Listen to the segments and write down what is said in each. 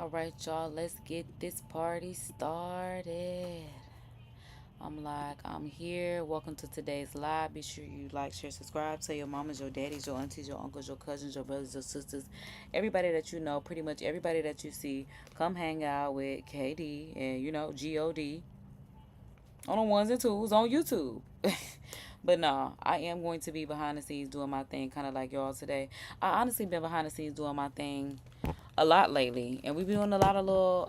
All right, y'all, let's get this party started. I'm here. Welcome to today's live. Be sure you like, share, subscribe. Tell your mamas, your daddies, your aunties, your uncles, your cousins, your brothers, your sisters, everybody that you know, pretty much everybody that you see, come hang out with KD and, GOD on the ones and twos on YouTube. But no, I am going to be behind the scenes doing my thing, kind of like y'all today. I honestly been behind the scenes doing my thing a lot lately, and we've been doing a lot of little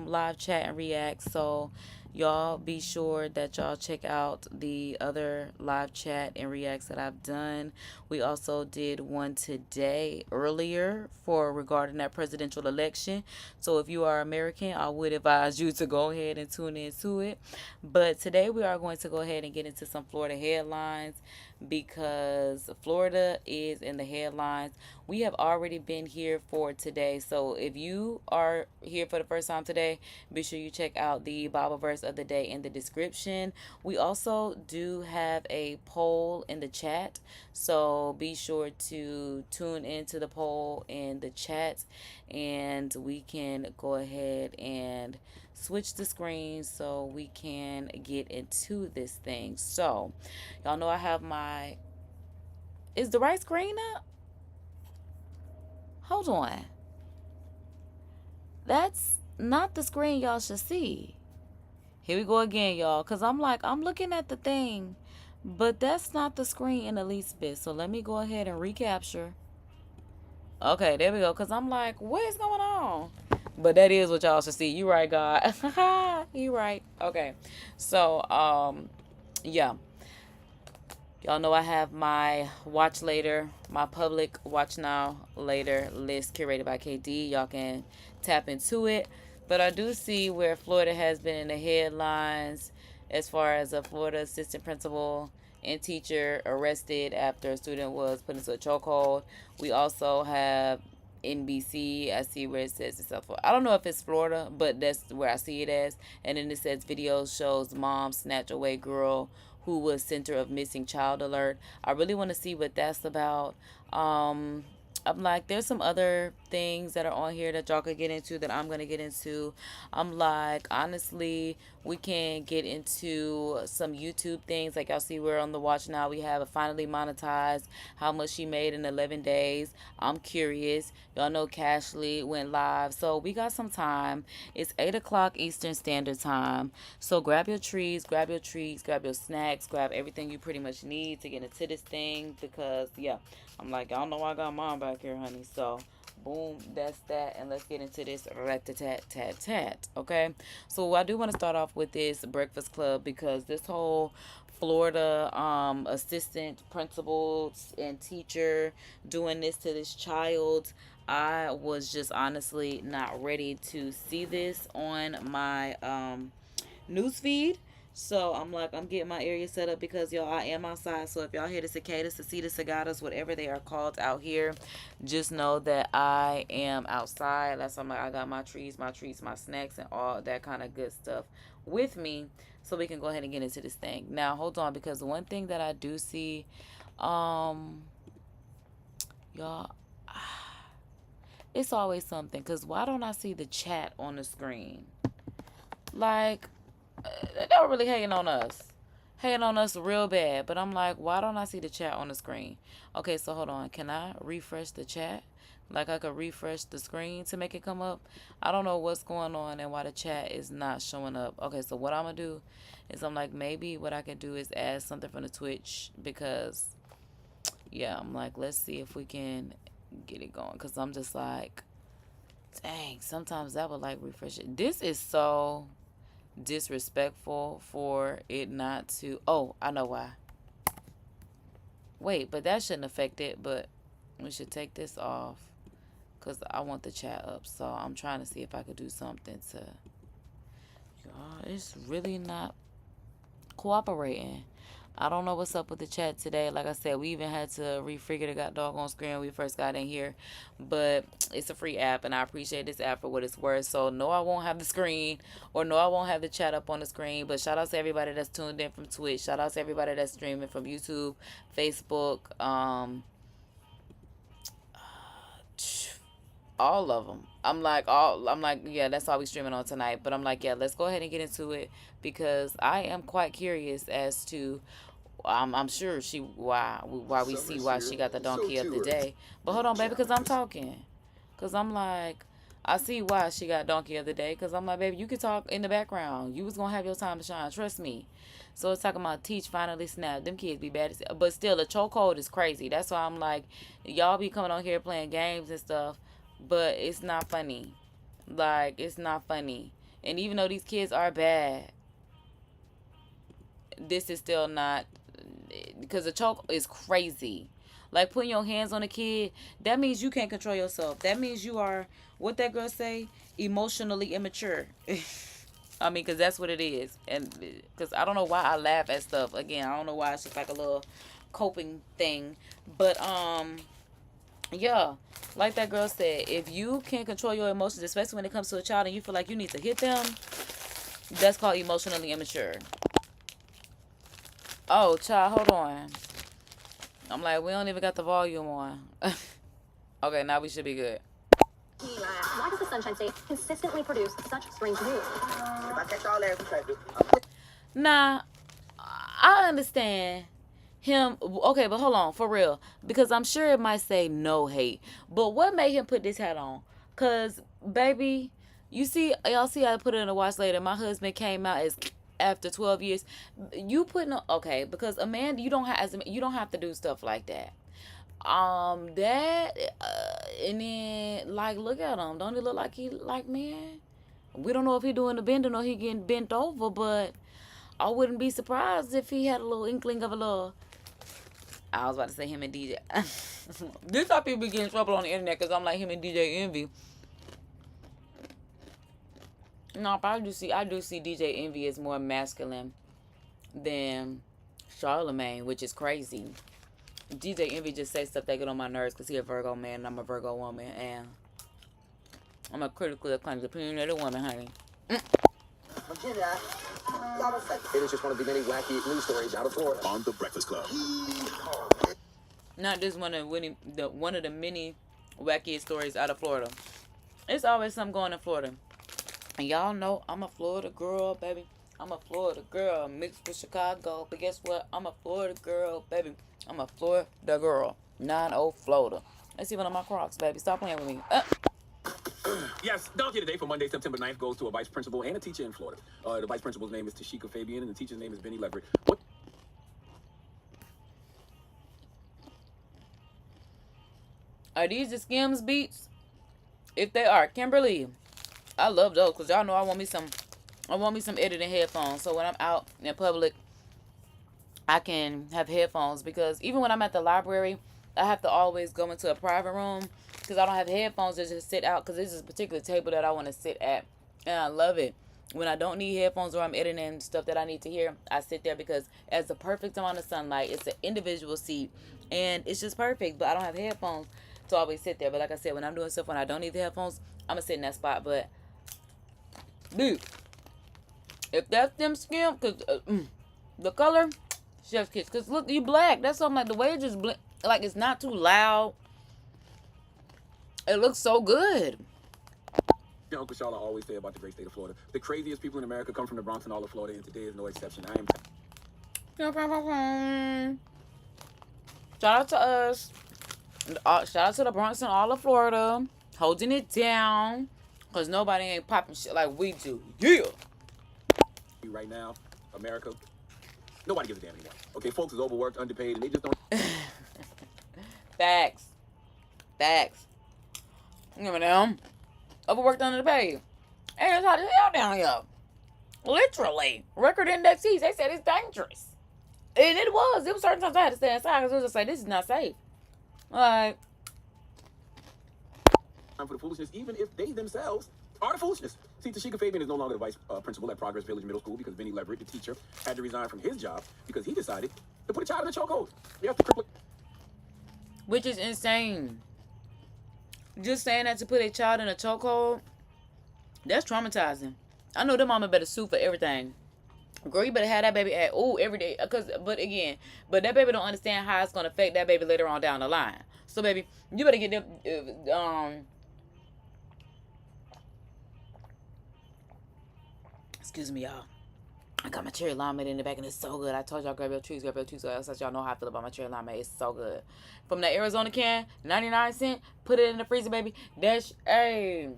live chat and reacts. So y'all be sure that y'all check out the other live chat and reacts that I've done. We also did one today earlier for regarding that presidential election. So if you are American, I would advise you to go ahead and tune into it. But today we are going to go ahead and get into some Florida headlines because Florida is in the headlines. We have already been here for today. So if you are here for the first time today, be sure you check out the Bible verse of the day in the description. We also do have a poll in the chat. So be sure to tune into the poll in the chat and we can go ahead and switch the screen so we can get into this thing. So y'all know I have my, is the right screen up? Hold on. That's not the screen y'all should see. Here we go again, y'all. Because I'm looking at the thing, but that's not the screen in the least bit. So let me go ahead and recapture. Okay, there we go. Because I'm like, what is going on? But that is what y'all should see. You right, God. You right. Okay. So, yeah. Y'all know I have my watch later, my public watch now later list curated by KD. Y'all can tap into it. But I do see where Florida has been in the headlines as far as a Florida assistant principal and teacher arrested after a student was put into a chokehold. We also have NBC. I see where it says it's South Florida. I don't know if it's Florida, but that's where I see it as. And then it says video shows mom snatch away girl who was center of missing child alert. I really want to see what that's about. I'm like, there's some other things that are on here that y'all could get into that I'm going to get into. I'm like, honestly, we can get into some YouTube things. Like y'all see, we're on the watch now. We have a finally monetized how much she made in 11 days. I'm curious. Y'all know Cashley went live. So we got some time. It's 8 o'clock Eastern Standard Time. So grab your trees, grab your treats, grab your snacks, grab everything you pretty much need to get into this thing because, yeah, I'm like, y'all know I got mom back here, honey. So, boom, that's that. And let's get into this rat-tat-tat-tat, okay? So, I do want to start off with this Breakfast Club because this whole Florida assistant principal and teacher doing this to this child, I was just honestly not ready to see this on my news feed. So I'm like, I'm getting my area set up because y'all, I am outside. So if y'all hear the cicadas, the cedar cicadas, whatever they are called out here, just know that I am outside. That's why I'm like, I got my trees, my treats, my snacks, and all that kind of good stuff with me. So we can go ahead and get into this thing. Now, hold on, because one thing that I do see, y'all, it's always something. Because why don't I see the chat on the screen? Like, they were really hating on us. Hating on us real bad. But I'm like, why don't I see the chat on the screen? Okay, so hold on. Can I refresh the chat? Like I could refresh the screen to make it come up. I don't know what's going on and why the chat is not showing up. Okay, so what I'm going to do is I'm like, maybe what I could do is add something from the Twitch because, yeah, I'm like, let's see if we can get it going. Because I'm just like, dang, sometimes that would like refresh it. This is so disrespectful for it not to. Oh, I know why. Wait, but that shouldn't affect it. But we should take this off because I want the chat up. So I'm trying to see if I could do something to. Y'all, it's really not cooperating. I don't know what's up with the chat today. Like I said, we even had to refigure the doggone screen when we first got in here. But it's a free app, and I appreciate this app for what it's worth. So, no, I won't have the screen, or no, I won't have the chat up on the screen. But shout out to everybody that's tuned in from Twitch. Shout out to everybody that's streaming from YouTube, Facebook, All of them. I'm like, yeah, that's all we streaming on tonight. But I'm like, yeah, let's go ahead and get into it because I am quite curious as to. I'm sure why we see why she got the donkey of the day. But hold on, baby, because I'm talking. Because I'm like, I see why she got donkey of the day. Because I'm like, baby, you could talk in the background. You was going to have your time to shine. Trust me. So it's talking about teach finally snap. Them kids be bad as, but still, the chokehold is crazy. That's why I'm like, y'all be coming on here playing games and stuff, but it's not funny. Like, it's not funny. And even though these kids are bad, this is still not, because the choke is crazy. Like putting your hands on a kid, that means you can't control yourself. That means you are, what that girl say, emotionally immature. I mean, because that's what it is. And because I don't know why I laugh at stuff. Again, I don't know why. It's just like a little coping thing. But, yeah, like that girl said, if you can't control your emotions, especially when it comes to a child and you feel like you need to hit them, that's called emotionally immature. Oh, child, hold on. I'm like, we don't even got the volume on. Okay, now we should be good. Why does the Sunshine State consistently produce such strange news? Nah, I understand him. Okay, but hold on, for real. Because I'm sure it might say no hate. But what made him put this hat on? Because, baby, you see, y'all see I put it in a watch later. My husband came out as after 12 years. You putting okay, because a man, you don't have to do stuff like that. That and then like look at him. Don't he look like he like, man? We don't know if he doing the bending or he getting bent over, but I wouldn't be surprised if he had a little inkling of a little. I was about to say him and DJ. This how people get in trouble on the internet because I'm like him and DJ Envy. No, but I do see DJ Envy as more masculine than Charlemagne, which is crazy. DJ Envy just says stuff that get on my nerves because he's a Virgo man and I'm a Virgo woman, and I'm a critically acclaimed opinionated woman, honey. It is just one of the many wacky news stories out of Florida on the Breakfast Club. Not just one of the many wackiest stories out of Florida. It's always something going in Florida. And y'all know I'm a Florida girl, baby. I'm a Florida girl mixed with Chicago. But guess what? I'm a Florida girl, baby. I'm a Florida girl. 9-0 Florida. Let's see one of my Crocs, baby. Stop playing with me. Yes, donkey today for Monday, September 9th goes to a vice principal and a teacher in Florida. The vice principal's name is Tashika Fabian and the teacher's name is Benny Leverett. What? Are these the Skims beats? If they are, Kimberly, I love those because y'all know I want me some editing headphones. So when I'm out in public, I can have headphones because even when I'm at the library, I have to always go into a private room because I don't have headphones to just sit out because this is a particular table that I want to sit at. And I love it. When I don't need headphones or I'm editing stuff that I need to hear, I sit there because as the perfect amount of sunlight, it's an individual seat and it's just perfect. But I don't have headphones to always sit there. But like I said, when I'm doing stuff when I don't need the headphones, I'm going to sit in that spot. But, dude, if that's them Skim, because the color, chef's kiss. Because look, you black. That's something like the way it just like it's not too loud. It looks so good. Uncle Charlotte always say about the great state of Florida. The craziest people in America come from the Bronx and all of Florida, and today is no exception. I am. Shout out to us. Shout out to the Bronx and all of Florida. Holding it down. Because nobody ain't popping shit like we do. Yeah. Right now, America, nobody gives a damn anymore. Okay, folks is overworked, underpaid, and they just don't. Facts. Give me them. Overworked, underpaid. And it's hot as hell down here. Literally. Record index heat. They said it's dangerous. And it was. It was certain times I had to stay inside because it was just like, this is not safe. Like. For the foolishness, even if they themselves are the foolishness. See, Tashika Fabian is no longer the vice principal at Progress Village Middle School because Benny Leverett, the teacher, had to resign from his job because he decided to put a child in a chokehold. You have to cripple. Which is insane. Just saying that to put a child in a chokehold, that's traumatizing. I know the mama better sue for everything. Girl, you better have that baby at every day. But that baby don't understand how it's gonna affect that baby later on down the line. So baby, you better get them Excuse me, y'all. I got my cherry limeade in the back, and it's so good. I told y'all grab your trees, so else y'all know how I feel about my cherry limeade. It's so good. From the Arizona can, 99 cents. Put it in the freezer, baby. That's a.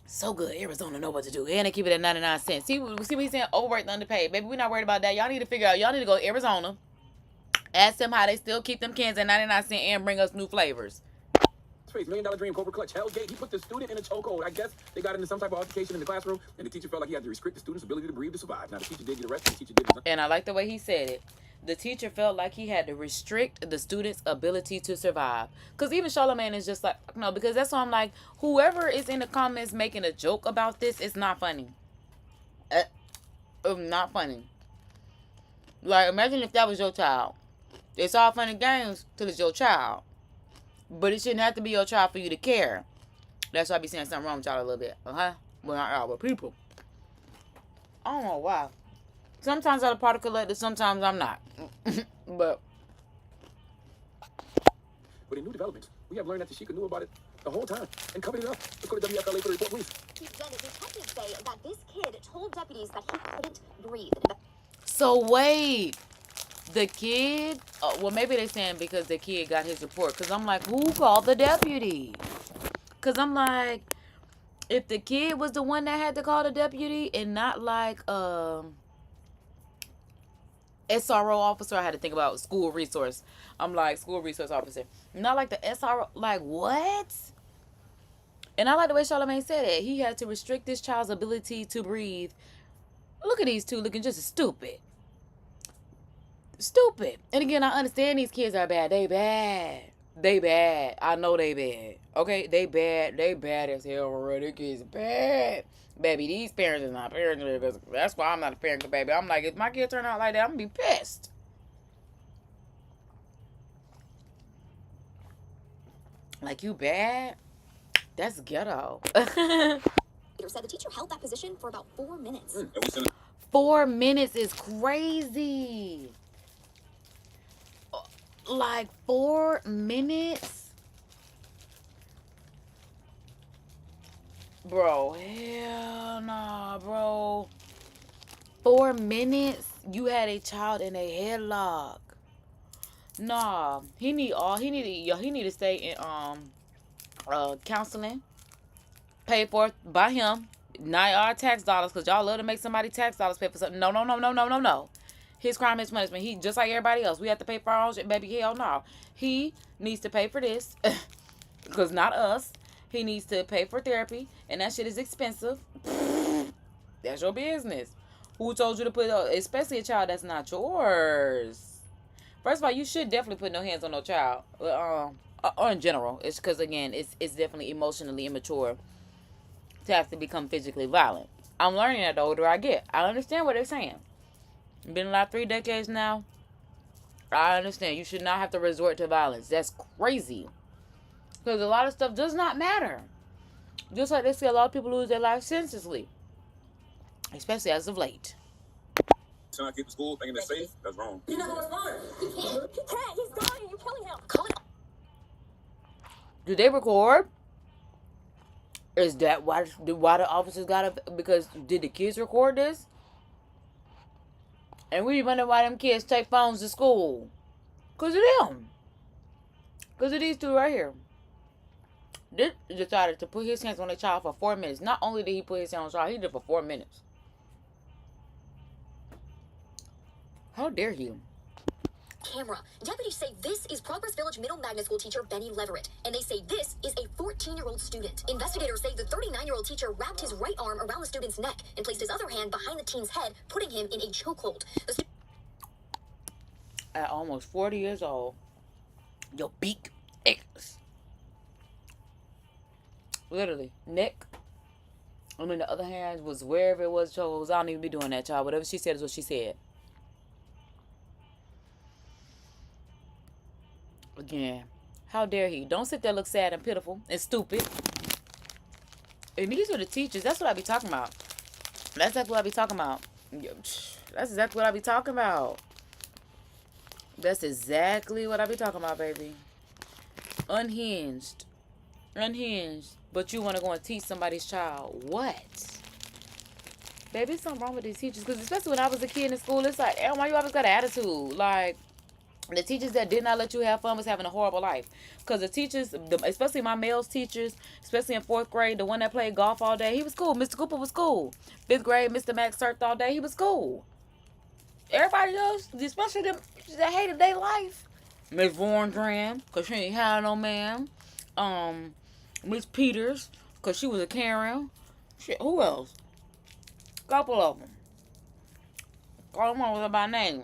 So good. Arizona know what to do. And they keep it at 99 cents. See what he's saying? Overworked, underpaid. Baby, we're not worried about that. Y'all need to figure out. Y'all need to go to Arizona. Ask them how they still keep them cans at 99 cents and bring us new flavors. Face, $1 Million Dream, Cobra Clutch, Hellgate. He put the student in a chokehold. I guess they got into some type of altercation in the classroom, and the teacher felt like he had to restrict the student's ability to breathe to survive. Now, the teacher did get arrested. The teacher did. And I like the way he said it. The teacher felt like he had to restrict the student's ability to survive. Because even Charlamagne is just like, no, because that's why I'm like, whoever is in the comments making a joke about this, it's not funny. Not funny. Like, imagine if that was your child. It's all fun and games till it's your child. But it shouldn't have to be your child for you to care. That's why I be saying something wrong with y'all a little bit. Well, not y'all, but people. I don't know why. Sometimes I'm a part of collector, sometimes I'm not. But in new developments, we have learned that Tashika knew about it the whole time and covered it up. Let's go to WFLA for the report, please. Then detectives say that this kid told deputies that he couldn't breathe. so wait. The kid, well, maybe they saying because the kid got his report. Because I'm like, who called the deputy? Because I'm like, if the kid was the one that had to call the deputy and not like SRO officer, I had to think about school resource. I'm like, school resource officer. Not like the SRO, like what? And I like the way Charlamagne said it. He had to restrict this child's ability to breathe. Look at these two looking just as stupid. Stupid. And again, I understand these kids are bad. They bad. They bad. I know they bad. Okay? They bad. They bad as hell, bro. Their kids bad. Baby, these parents is not parents. That's why I'm not a parent, baby. I'm like, if my kid turn out like that, I'm going to be pissed. Like, you bad? That's ghetto. Peter said the teacher held that position for about 4 minutes. 4 minutes is crazy. Like 4 minutes? Bro, hell nah, bro. 4 minutes? You had a child in a headlock. Nah, he need to stay in counseling. Paid for by him. Not our tax dollars, because y'all love to make somebody tax dollars pay for something. No. His crime, his punishment. He just like everybody else. We have to pay for our own shit, baby. Hell no. He needs to pay for this. Because not us. He needs to pay for therapy. And that shit is expensive. That's your business. Who told you to put, especially a child that's not yours? First of all, you should definitely put no hands on no child. Or in general. It's because, again, it's definitely emotionally immature to have to become physically violent. I'm learning that the older I get. I understand what they're saying. Been alive 3 decades now. I understand. You should not have to resort to violence. That's crazy. Because a lot of stuff does not matter. Just like they see a lot of people lose their lives senselessly. Especially as of late. Should I keep the school thinking it's safe? That's wrong. You're not going to respond. He can't. He can't. He's dying. You're killing him. Call it. Do they record? Is that why the officers got to... Because did the kids record this? And we wonder why them kids take phones to school. Because of them. Because of these two right here. This decided to put his hands on the child for 4 minutes. Not only did he put his hands on the child, he did it for 4 minutes. How dare he? Camera. Deputies say this is Progress Village Middle Magnet School teacher Benny Leverett, and they say this is a 14-year-old student. Investigators say the 39-year-old teacher wrapped his right arm around the student's neck and placed his other hand behind the teen's head, putting him in a chokehold. At almost 40 years old, your beak aches. Literally, neck. I mean, the other hand was wherever it was chose. I don't even be doing that, child. Whatever she said is what she said. Again, how dare he? Don't sit there look sad and pitiful and stupid. And these are the teachers. That's what I be talking about. That's exactly what I be talking about. That's exactly what I be talking about. That's exactly what I be talking about, baby. Unhinged. Unhinged. but you want to go and teach somebody's child. What? Baby, there's something wrong with these teachers. Because especially when I was a kid in school, it's like, why you always got an attitude? Like, the teachers that did not let you have fun was having a horrible life. Because the teachers, especially my male teachers, especially in 4th grade, the one that played golf all day, he was cool. Mr. Cooper was cool. 5th grade, Mr. Max surfed all day. He was cool. Everybody else, especially them that hated their life. Miss Vorndran, because she ain't had no man. Miss Peters, because she was a Karen. Shit, who else? Couple of them. Call them over by name.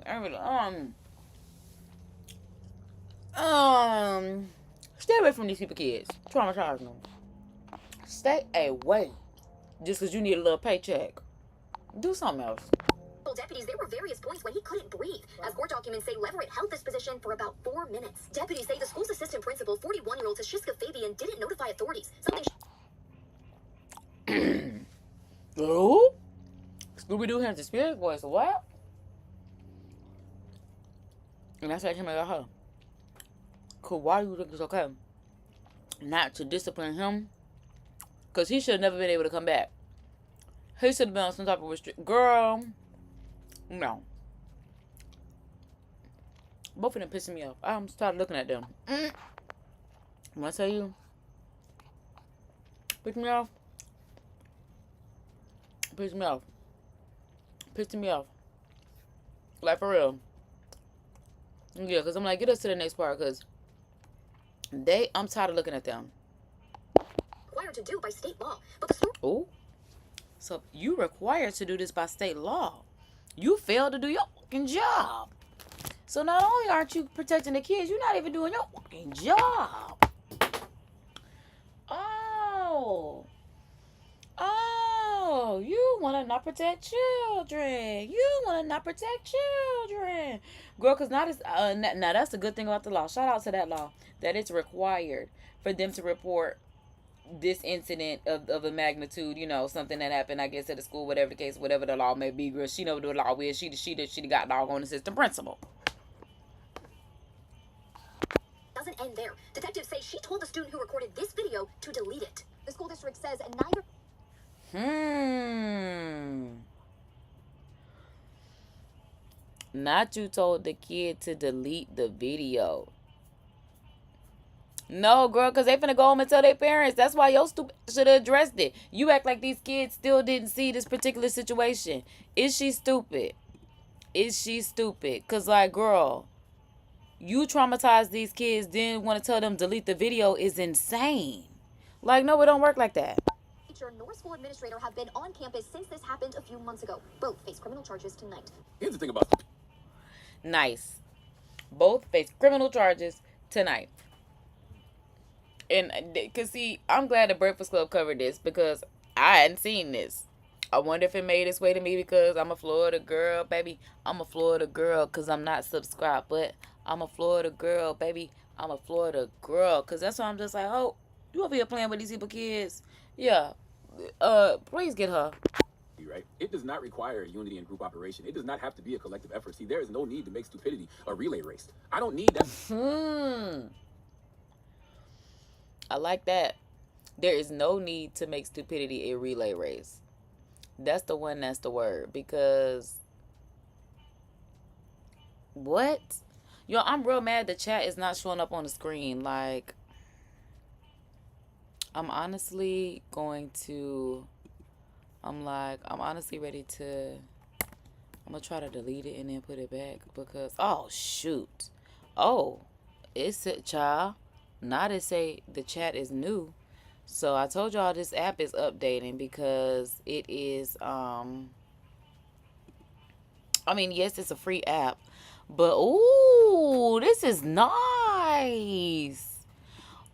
Stay away from these people kids. Traumatizing them. Stay away. Just because you need a little paycheck. Do something else. Deputies, there were various points when he couldn't breathe. As court documents say, Leverett held this position for about 4 minutes. Deputies say the school's assistant principal, 41-year-old Tashiska Fabian, didn't notify authorities. Something. Oh? Scooby-Doo has the spirit voice. What? And that's actually about her. Cause why do you think it's okay not to discipline him? Cause he should have never been able to come back. He should have been on some type of restrict. Girl, no. Both of them pissing me off. I'm started looking at them. When I tell you, piss me off. Piss me off. Pissing me off. Like for real. Yeah, cause I'm like, get us to the next part, cause I'm tired of looking at them. Required to do by state law, but the school. Oh, so you required to do this by state law. You failed to do your fucking job. So not only aren't you protecting the kids, you're not even doing your fucking job. Oh, you want to not protect children. You want to not protect children. Girl, because now that's the good thing about the law. Shout out to that law. That it's required for them to report this incident of a magnitude, something that happened, I guess, at the school, whatever the case, whatever the law may be. Girl, she know what the law is. She got dog on the system principal. Doesn't end there. Detectives say she told the student who recorded this video to delete it. The school district says neither. Not you told the kid to delete the video. No, girl, because they finna go home and tell their parents. That's why your stupid should have addressed it. You act like these kids still didn't see this particular situation. Is she stupid? Is she stupid? Because, like, girl, you traumatized these kids, then want to tell them delete the video is insane. Like, no, it don't work like that. Teacher nor school administrator have been on campus since this happened a few months ago. Both face criminal charges tonight. Here's the thing about Nice. Both face criminal charges tonight. And, because, see, I'm glad the Breakfast Club covered this because I hadn't seen this. I wonder if it made its way to me because I'm a Florida girl, baby. I'm a Florida girl because I'm not subscribed, but I'm a Florida girl, baby. I'm a Florida girl because that's why I'm just like, oh, you over here playing with these people kids? Yeah. Please get her. Right? It does not require unity and group operation. It does not have to be a collective effort. See, there is no need to make stupidity a relay race. I don't need that. I like that. There is no need to make stupidity a relay race. That's the word. Because what? Yo, I'm real mad the chat is not showing up on the screen. Like, I'm honestly ready to, I'm going to try to delete it and then put it back because, oh, shoot. Oh, it's a child. Not to say the chat is new. So I told y'all this app is updating because it is, yes, it's a free app. But, ooh, this is nice.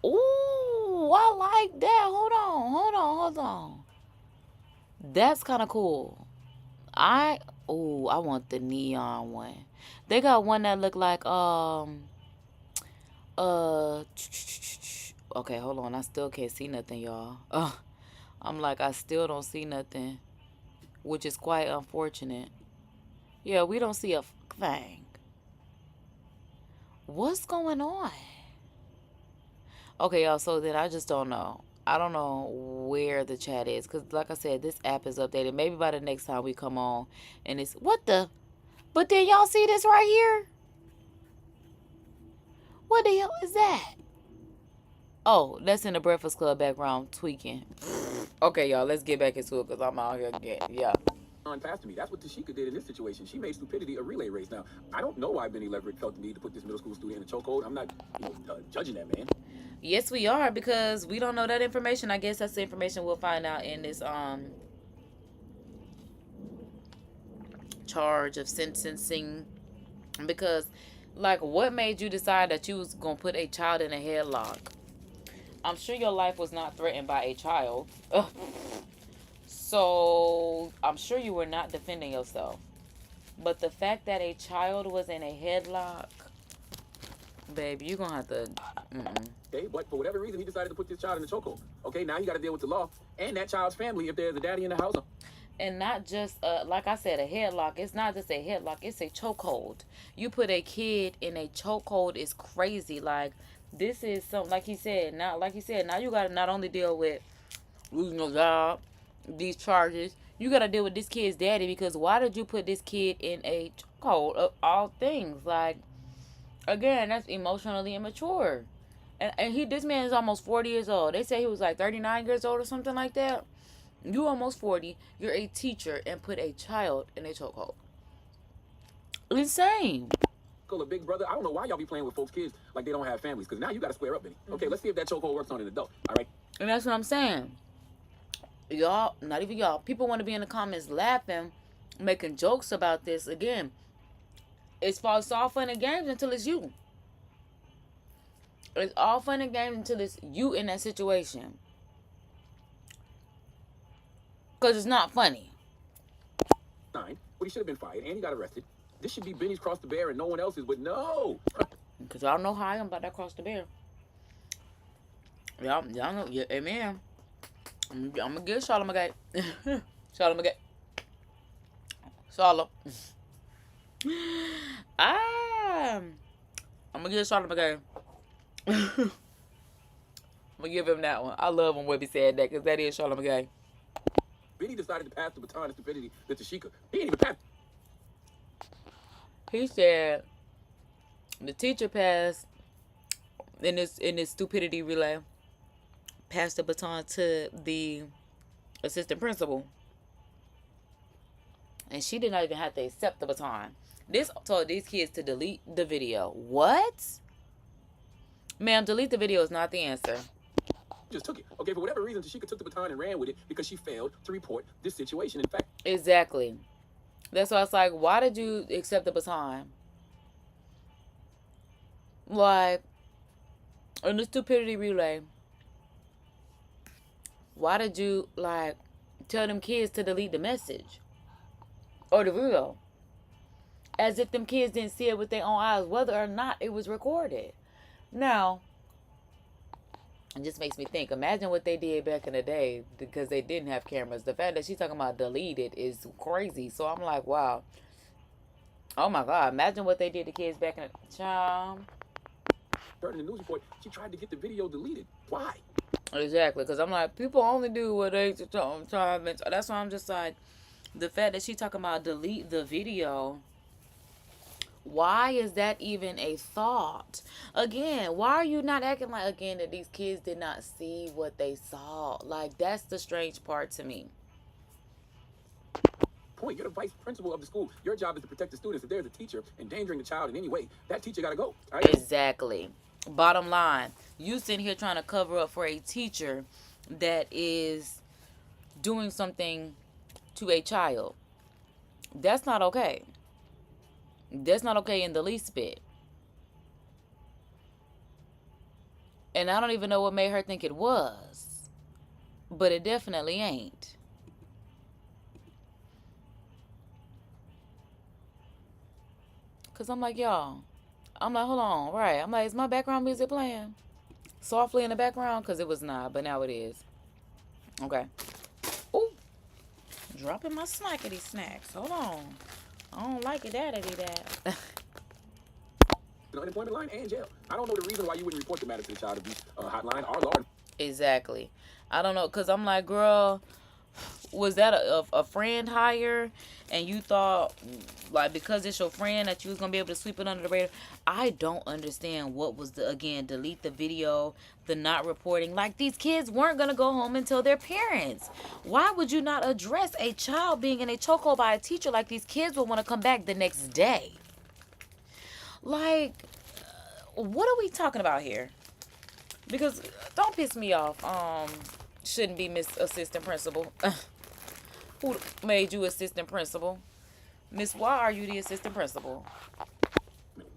Ooh, I like that. Hold on. That's kind of cool. I want the neon one. They got one that look like, okay, hold on. I still can't see nothing, y'all. I'm like, I still don't see nothing, which is quite unfortunate. Yeah, we don't see a thing. What's going on? Okay, y'all, so then I just don't know. I don't know where the chat is, because like I said, this app is updated. Maybe by the next time we come on and it's what the, but then y'all see this right here? What the hell is that? Oh, that's in the Breakfast Club background tweaking. Okay, y'all, let's get back into it, because I'm out here again. Yeah. Past me. That's what Tashika did in this situation. She made stupidity a relay race. Now, I don't know why Benny Leverett felt the need to put this middle school student in a chokehold. I'm not judging that man. Yes, we are, because we don't know that information. I guess that's the information we'll find out in this charge of sentencing. Because, like, what made you decide that you was gonna put a child in a headlock? I'm sure your life was not threatened by a child. So I'm sure you were not defending yourself. But the fact that a child was in a headlock, babe, you're gonna have to. Okay, but for whatever reason, he decided to put this child in the chokehold. Okay, now he got to deal with the law and that child's family if there's a daddy in the house. And not just, like I said, a headlock. It's not just a headlock. It's a chokehold. You put a kid in a chokehold is crazy. Like, this is something, like he said, now you got to not only deal with losing your job, these charges, you got to deal with this kid's daddy, because why did you put this kid in a chokehold of all things? Like, again, that's emotionally immature. And this man is almost 40 years old. They say he was like 39 years old or something like that. You almost 40. You're a teacher and put a child in a chokehold. Insane. A big brother. I don't know why y'all be playing with folks' kids like they don't have families. Because now you got to square up, Benny. Okay, let's see if that chokehold works on an adult. All right. And that's what I'm saying. Y'all, not even y'all. People want to be in the comments laughing, making jokes about this. Again, it's all fun and games until it's you. It's all fun and games until it's you in that situation. Because it's not funny. But he should have been fired and he got arrested. This should be Benny's cross the bear and no one else's, but no. Because y'all know how I am about that cross the bear. Y'all know, yeah, amen. I'm going to give Charlotte McGay. Charlotte. I'm going to give Charlotte McGay. I'm going to give him that one. I love when Webby said that, because that is Charlotte McGay. Benny decided to pass the baton of stupidity to Tashika. He didn't even pass. He said the teacher passed in this stupidity relay, passed the baton to the assistant principal, and she did not even have to accept the baton. This told these kids to delete the video. What? Ma'am, delete the video is not the answer. Just took it. Okay, for whatever reason, Tashika took the baton and ran with it because she failed to report this situation. In fact, exactly. That's why it's like, why did you accept the baton? Like, in the stupidity relay, why did you, like, tell them kids to delete the message? Or the video? As if them kids didn't see it with their own eyes, whether or not it was recorded. Now, it just makes me think, imagine what they did back in the day, because they didn't have cameras. The fact that she's talking about deleted is crazy. So I'm like, wow. Oh my God. Imagine what they did to kids back in the child. In the news report, she tried to get the video deleted. Why? Exactly. Because I'm like, people only do what they try. That's why I'm just like, the fact that she's talking about delete the video. Why is that even a thought? Again, why are you not acting like, again, that these kids did not see what they saw? Like, that's the strange part to me. Point, you're the vice principal of the school. Your job is to protect the students. If there's a teacher endangering the child in any way, that teacher got to go. Right? Exactly. Bottom line, you sitting here trying to cover up for a teacher that is doing something to a child. That's not okay. That's not okay in the least bit. And I don't even know what made her think it was. But it definitely ain't. Because I'm like, y'all. I'm like, hold on. Right. I'm like, is my background music playing softly in the background? Because it was not. But now it is. Okay. Ooh. Dropping my snackety snacks. Hold on. I don't like it that. The unemployment line and jail. I don't know the reason why you wouldn't report the matter to the child abuse hotline. Our law. Exactly. I don't know, because I'm like, girl, was that a friend hire, and you thought, like, because it's your friend that you was going to be able to sweep it under the radar? I don't understand what was the, again, delete the video, the not reporting. Like, these kids weren't going to go home and tell their parents. Why would you not address a child being in a chokehold by a teacher? Like, these kids will want to come back the next day. Like, what are we talking about here? Because don't piss me off. Shouldn't be Miss Assistant Principal. Who made you assistant principal? Miss, why are you the assistant principal?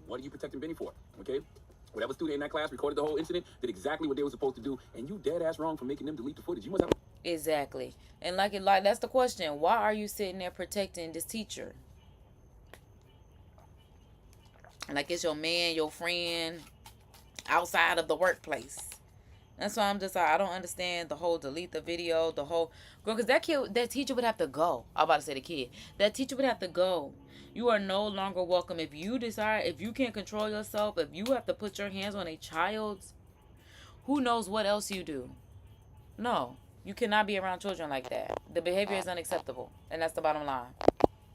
What are you protecting Benny for? Okay? Whatever student in that class recorded the whole incident did exactly what they were supposed to do, and you dead ass wrong for making them delete the footage. You must have. Exactly. And like that's the question. Why are you sitting there protecting this teacher? Like it's your man, your friend, outside of the workplace. That's why I'm just like, I don't understand the whole delete the video, the whole girl, because that teacher would have to go. I'm about to say the kid. That teacher would have to go. You are no longer welcome. If you decide, if you can't control yourself, if you have to put your hands on a child's, who knows what else you do. No, you cannot be around children like that. The behavior is unacceptable, and that's the bottom line.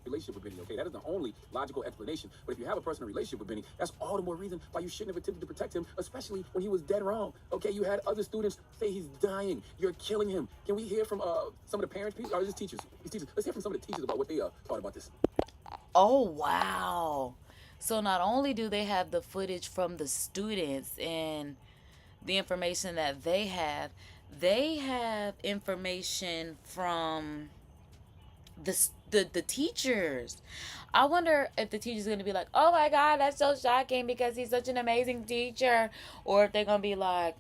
Relationship with Benny, okay? That is the only logical explanation. But if you have a personal relationship with Benny, that's all the more reason why you shouldn't have attempted to protect him, especially when he was dead wrong. Okay, you had other students say he's dying. You're killing him. Can we hear from some of the parents, please? Or is this teachers? These teachers. Let's hear from some of the teachers about what they thought about this. Oh, wow. So not only do they have the footage from the students and the information that they have information from the teachers. I wonder if the teacher's going to be like, oh my God, that's so shocking because he's such an amazing teacher. Or if they're going to be like,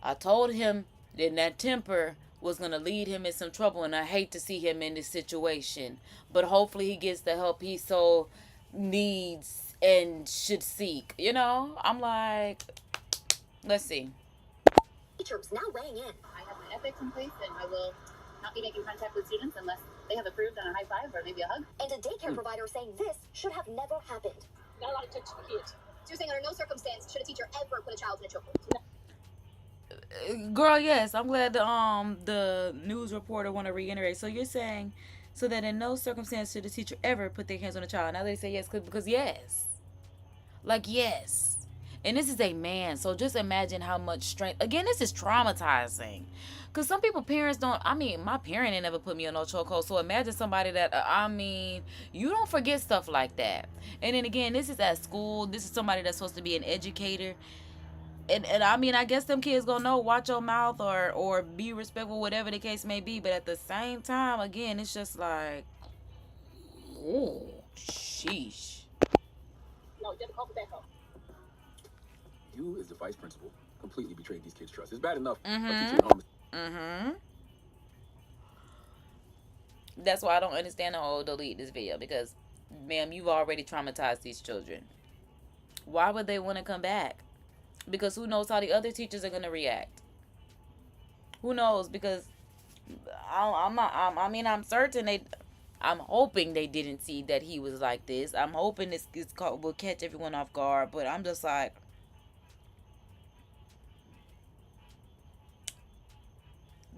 I told him that that temper was going to lead him in some trouble, and I hate to see him in this situation. But hopefully he gets the help he so needs and should seek. You know, I'm like, let's see. Teachers now weighing in. I have my ethics in place, and I will not be making contact with students unless they have approved on a high five or maybe a hug. And a daycare provider saying this should have never happened. Not allowed to touch the kids. So you're saying under no circumstance should a teacher ever put a child in a chokehold? No. Girl, yes, I'm glad the news reporter want to reiterate. So you're saying, so that in no circumstance should a teacher ever put their hands on a child. Now they say yes, because yes. Like, yes. And this is a man, so just imagine how much strength. Again, this is traumatizing. Because some people, parents don't, I mean, my parent ain't never put me on no chokehold. So imagine somebody that, you don't forget stuff like that. And then again, this is at school. This is somebody that's supposed to be an educator. And I mean, I guess them kids gonna know, watch your mouth or be respectful, whatever the case may be. But at the same time, again, it's just like, oh, sheesh. No, you have to call me back home. You, as the vice principal, completely betrayed these kids' trust. It's bad enough. That's why I don't understand the whole delete this video, because, ma'am, you've already traumatized these children. Why would they want to come back? Because who knows how the other teachers are going to react? Who knows? Because I'm certain I'm hoping they didn't see that he was like this. I'm hoping this will catch everyone off guard, but I'm just like,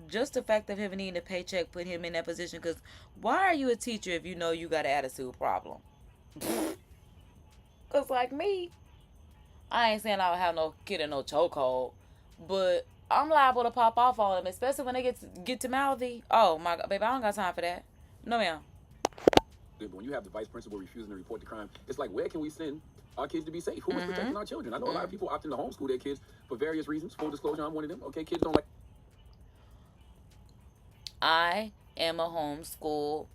just the fact of him needing a paycheck put him in that position. Because why are you a teacher if you know you got an attitude problem? Because like me, I ain't saying I don't have no kid in no chokehold, but I'm liable to pop off on them, especially when they get to mouthy. Oh my God, baby, I don't got time for that. No, ma'am. But when you have the vice principal refusing to report the crime, it's like, where can we send our kids to be safe? Who is protecting our children? I know a lot of people opting to homeschool their kids for various reasons. Full disclosure, I'm one of them. Okay, kids don't like. I am a homeschool,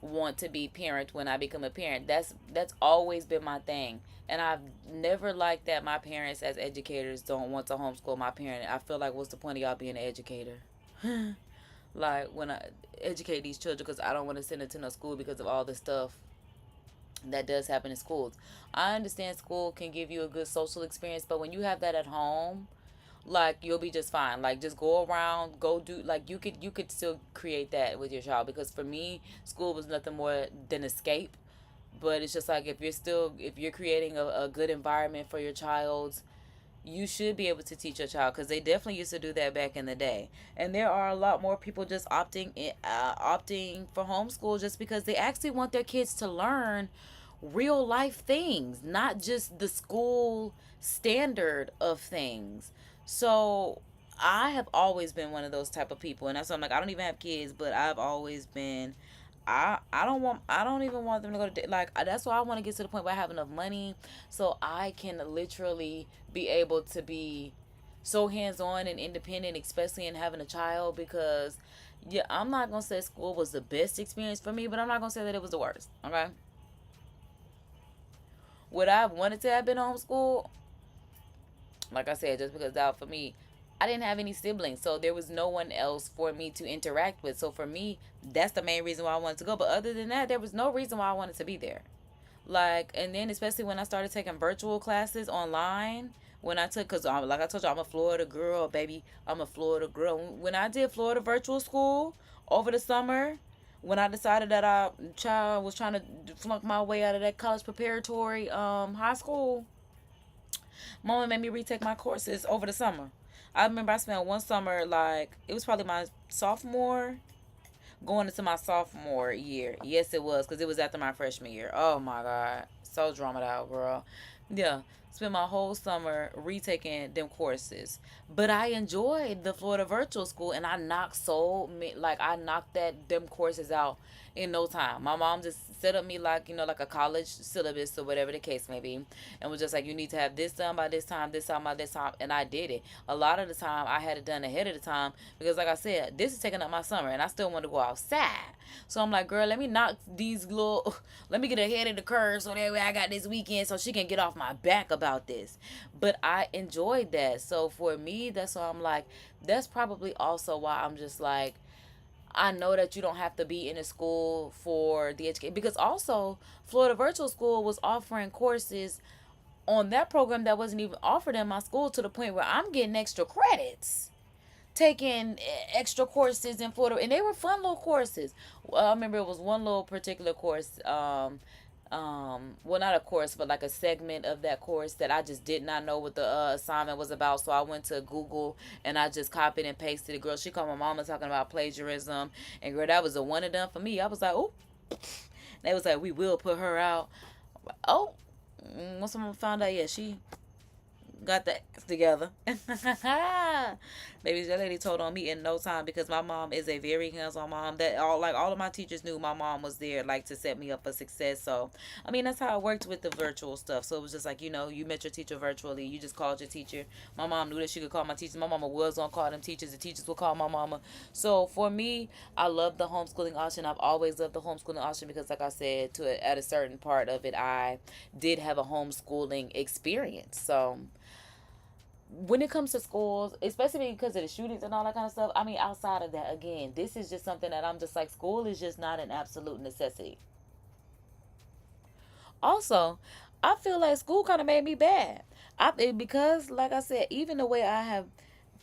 want to be parent when I become a parent. That's always been my thing. And I've never liked that my parents as educators don't want to homeschool my parent. I feel like, what's the point of y'all being an educator? Like, when I educate these children, because I don't want to send them to no school because of all the stuff that does happen in schools. I understand school can give you a good social experience, but when you have that at home, like, you'll be just fine. Like, just go around, go do, like, you could still create that with your child. Because for me, school was nothing more than escape. But it's just like, if you're creating a good environment for your child, you should be able to teach your child, because they definitely used to do that back in the day. And there are a lot more people just opting for homeschool just because they actually want their kids to learn real life things, not just the school standard of things. So I have always been one of those type of people, and that's why I'm like, I don't even have kids, but I've always been. I don't even want them to go to like, that's why I want to get to the point where I have enough money so I can literally be able to be so hands-on and independent, especially in having a child. Because yeah, I'm not gonna say school was the best experience for me, but I'm not gonna say that it was the worst. Okay, would I have wanted to have been homeschooled? Like I said, just because that for me, I didn't have any siblings, so there was no one else for me to interact with. So for me, that's the main reason why I wanted to go. But other than that, there was no reason why I wanted to be there. Like, and then especially when I started taking virtual classes online, when I took, because like I told you, I'm a Florida girl, baby. I'm a Florida girl. When I did Florida virtual school over the summer, when I decided that I child was trying to flunk my way out of that college preparatory high school, Mama made me retake my courses over the summer. I remember I spent one summer, like, it was probably my sophomore, going into my sophomore year. Yes, it was, because it was after my freshman year. Oh my God. So drama out, girl. Yeah. Spent my whole summer retaking them courses. But I enjoyed the Florida virtual school, and I knocked I knocked them courses out in no time. My mom just set up me like, like a college syllabus or whatever the case may be, and was just like, you need to have this done by this time by this time, and I did it. A lot of the time I had it done ahead of the time because, like I said, this is taking up my summer and I still want to go outside. So I'm like, girl, let me knock these little, let me get ahead of the curve so that way I got this weekend so she can get off my back about this. But I enjoyed that. So for me, that's why I'm like, that's probably also why I'm just like, I know that you don't have to be in a school for the education, because also Florida Virtual School was offering courses on that program that wasn't even offered in my school, to the point where I'm getting extra credits taking extra courses in Florida, and they were fun little courses. I remember it was one little particular course, well, not a course, but like a segment of that course that I just did not know what the assignment was about. So I went to Google and I just copied and pasted it. Girl, she called my mama talking about plagiarism, and girl, that was a one and done for me. I was like, oh, they was like, we will put her out. Oh, once someone found out, yeah, she got the act together. Baby, that lady told on me in no time, because my mom is a very hands-on mom. That all of my teachers knew my mom was there, like, to set me up for success. So I mean, that's how it worked with the virtual stuff. So it was just like, you met your teacher virtually, you just called your teacher. My mom knew that she could call my teachers. My mama was gonna call them teachers, the teachers would call my mama. So for me, I love the homeschooling option. I've always loved the homeschooling option because, like I said, at a certain part of it, I did have a homeschooling experience. So when it comes to schools, especially because of the shootings and all that kind of stuff, I mean, outside of that, again, this is just something that I'm just like, school is just not an absolute necessity. Also, I feel like school kind of made me bad. Because, like I said, even the way I have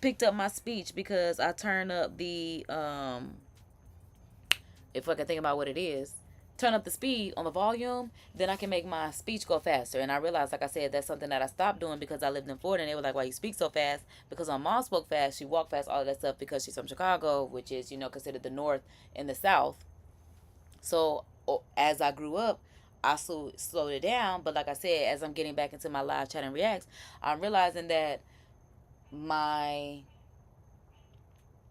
picked up my speech, because I turn up the if I can think about what it is, turn up the speed on the volume, then I can make my speech go faster. And I realized, like I said, that's something that I stopped doing because I lived in Florida, and they were like, why you speak so fast? Because my mom spoke fast, she walked fast, all of that stuff, because she's from Chicago, which is, considered the North and the South. So as I grew up, I slowed it down. But like I said, as I'm getting back into my live chat and reacts, I'm realizing that my,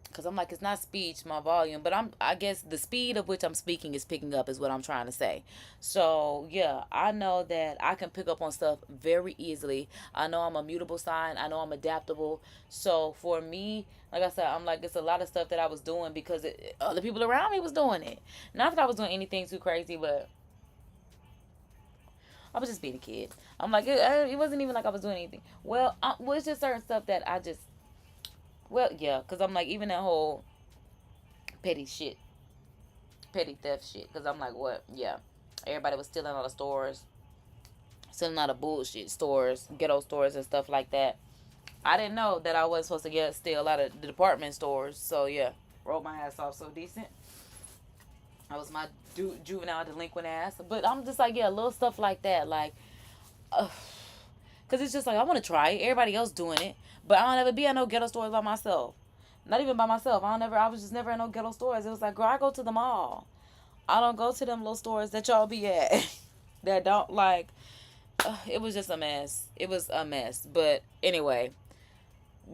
because I'm like, it's not speech, my volume, but I guess the speed of which I'm speaking is picking up, is what I'm trying to say. So yeah, I know that I can pick up on stuff very easily. I know I'm a mutable sign. I know I'm adaptable. So for me, like I said, I'm like, it's a lot of stuff that I was doing because other people around me was doing it. Not that I was doing anything too crazy, but I was just being a kid. I'm like, it wasn't even like I was doing anything. Well, it's just certain stuff that I just, well, yeah, because I'm like, even that whole petty theft shit, because I'm like, what? Yeah, everybody was stealing out of stores, stealing out of bullshit stores, ghetto stores and stuff like that. I didn't know that I wasn't supposed to steal out of the department stores. So yeah, rolled my ass off so decent. I was my juvenile delinquent ass. But I'm just like, yeah, little stuff like that. Like, Because it's just like, I want to try it. Everybody else doing it. But I don't ever be at no ghetto stores by myself. Not even by myself. I was just never at no ghetto stores. It was like, girl, I go to the mall. I don't go to them little stores that y'all be at. That don't like, it was just a mess. It was a mess. But anyway,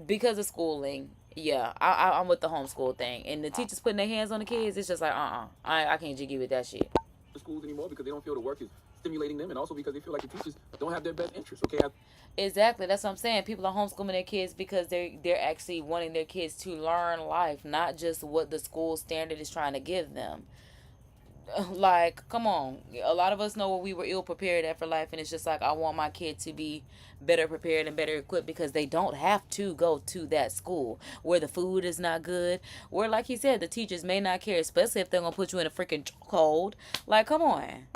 because of schooling, yeah, I'm with the homeschool thing. And the teachers putting their hands on the kids, it's just like, I can't jiggy with that shit. The schools anymore because they don't feel the work is stimulating them, and also because they feel like the teachers don't have their best interests. Okay. Exactly, that's what I'm saying. People are homeschooling their kids because they're actually wanting their kids to learn life, not just what the school standard is trying to give them. Like, come on, a lot of us know what we were ill prepared at for life, and it's just like, I want my kid to be better prepared and better equipped, because they don't have to go to that school where the food is not good, where, like he said, the teachers may not care, especially if they're gonna put you in a freaking cold. Like, come on.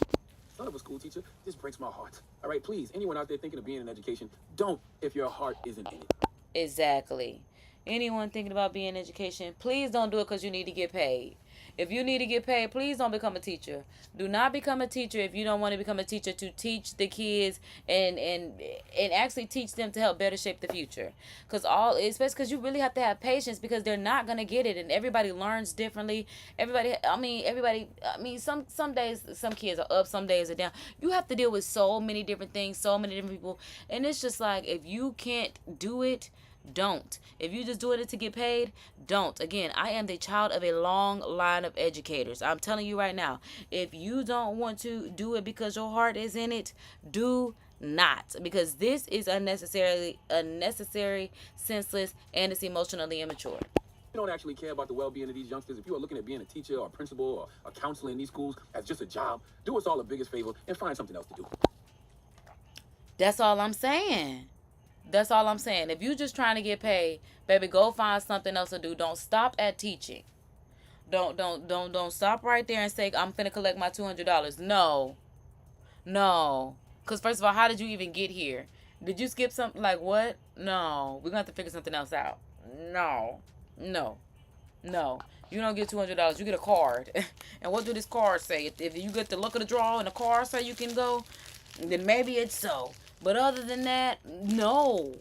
Son of a school teacher, this breaks my heart. All right, please, anyone out there thinking of being in education, don't if your heart isn't in it. Exactly. Anyone thinking about being in education, please don't do it because you need to get paid. If you need to get paid, please don't become a teacher. Do not become a teacher if you don't want to become a teacher to teach the kids and actually teach them to help better shape the future. Especially because you really have to have patience, because they're not going to get it, and everybody learns differently. Some days some kids are up, some days are down. You have to deal with so many different things, so many different people, and it's just like, if you can't do it, don't. If you just doing it to get paid, don't. Again, I am the child of a long line of educators. I'm telling you right now, if you don't want to do it because your heart is in it, do not, because this is unnecessary, senseless, and it's emotionally immature. You don't actually care about the well-being of these youngsters. If you are looking at being a teacher or a principal or a counselor in these schools as just a job, do us all the biggest favor and find something else to do. That's all I'm saying. That's all I'm saying. If you just trying to get paid, baby, go find something else to do. Don't stop at teaching. Don't stop right there and say, I'm finna collect my $200. No. Because first of all, how did you even get here? Did you skip something? Like what? No. We're going to have to figure something else out. No. You don't get $200. You get a card. And what do this card say? If you get the luck of the draw and the card say you can go, then maybe it's so. But other than that, no.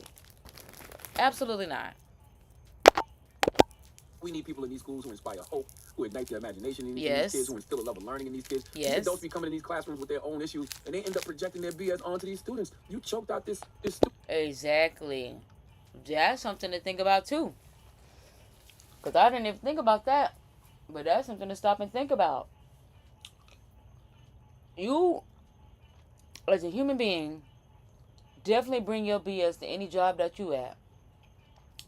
Absolutely not. We need people in these schools who inspire hope, who ignite their imagination in these Yes. kids, who instill a love of learning in these kids. Yes. These adults be coming in these classrooms with their own issues, and they end up projecting their BS onto these students. You choked out this Exactly. That's something to think about too. Because I didn't even think about that. But that's something to stop and think about. You, as a human being, definitely bring your BS to any job that you at.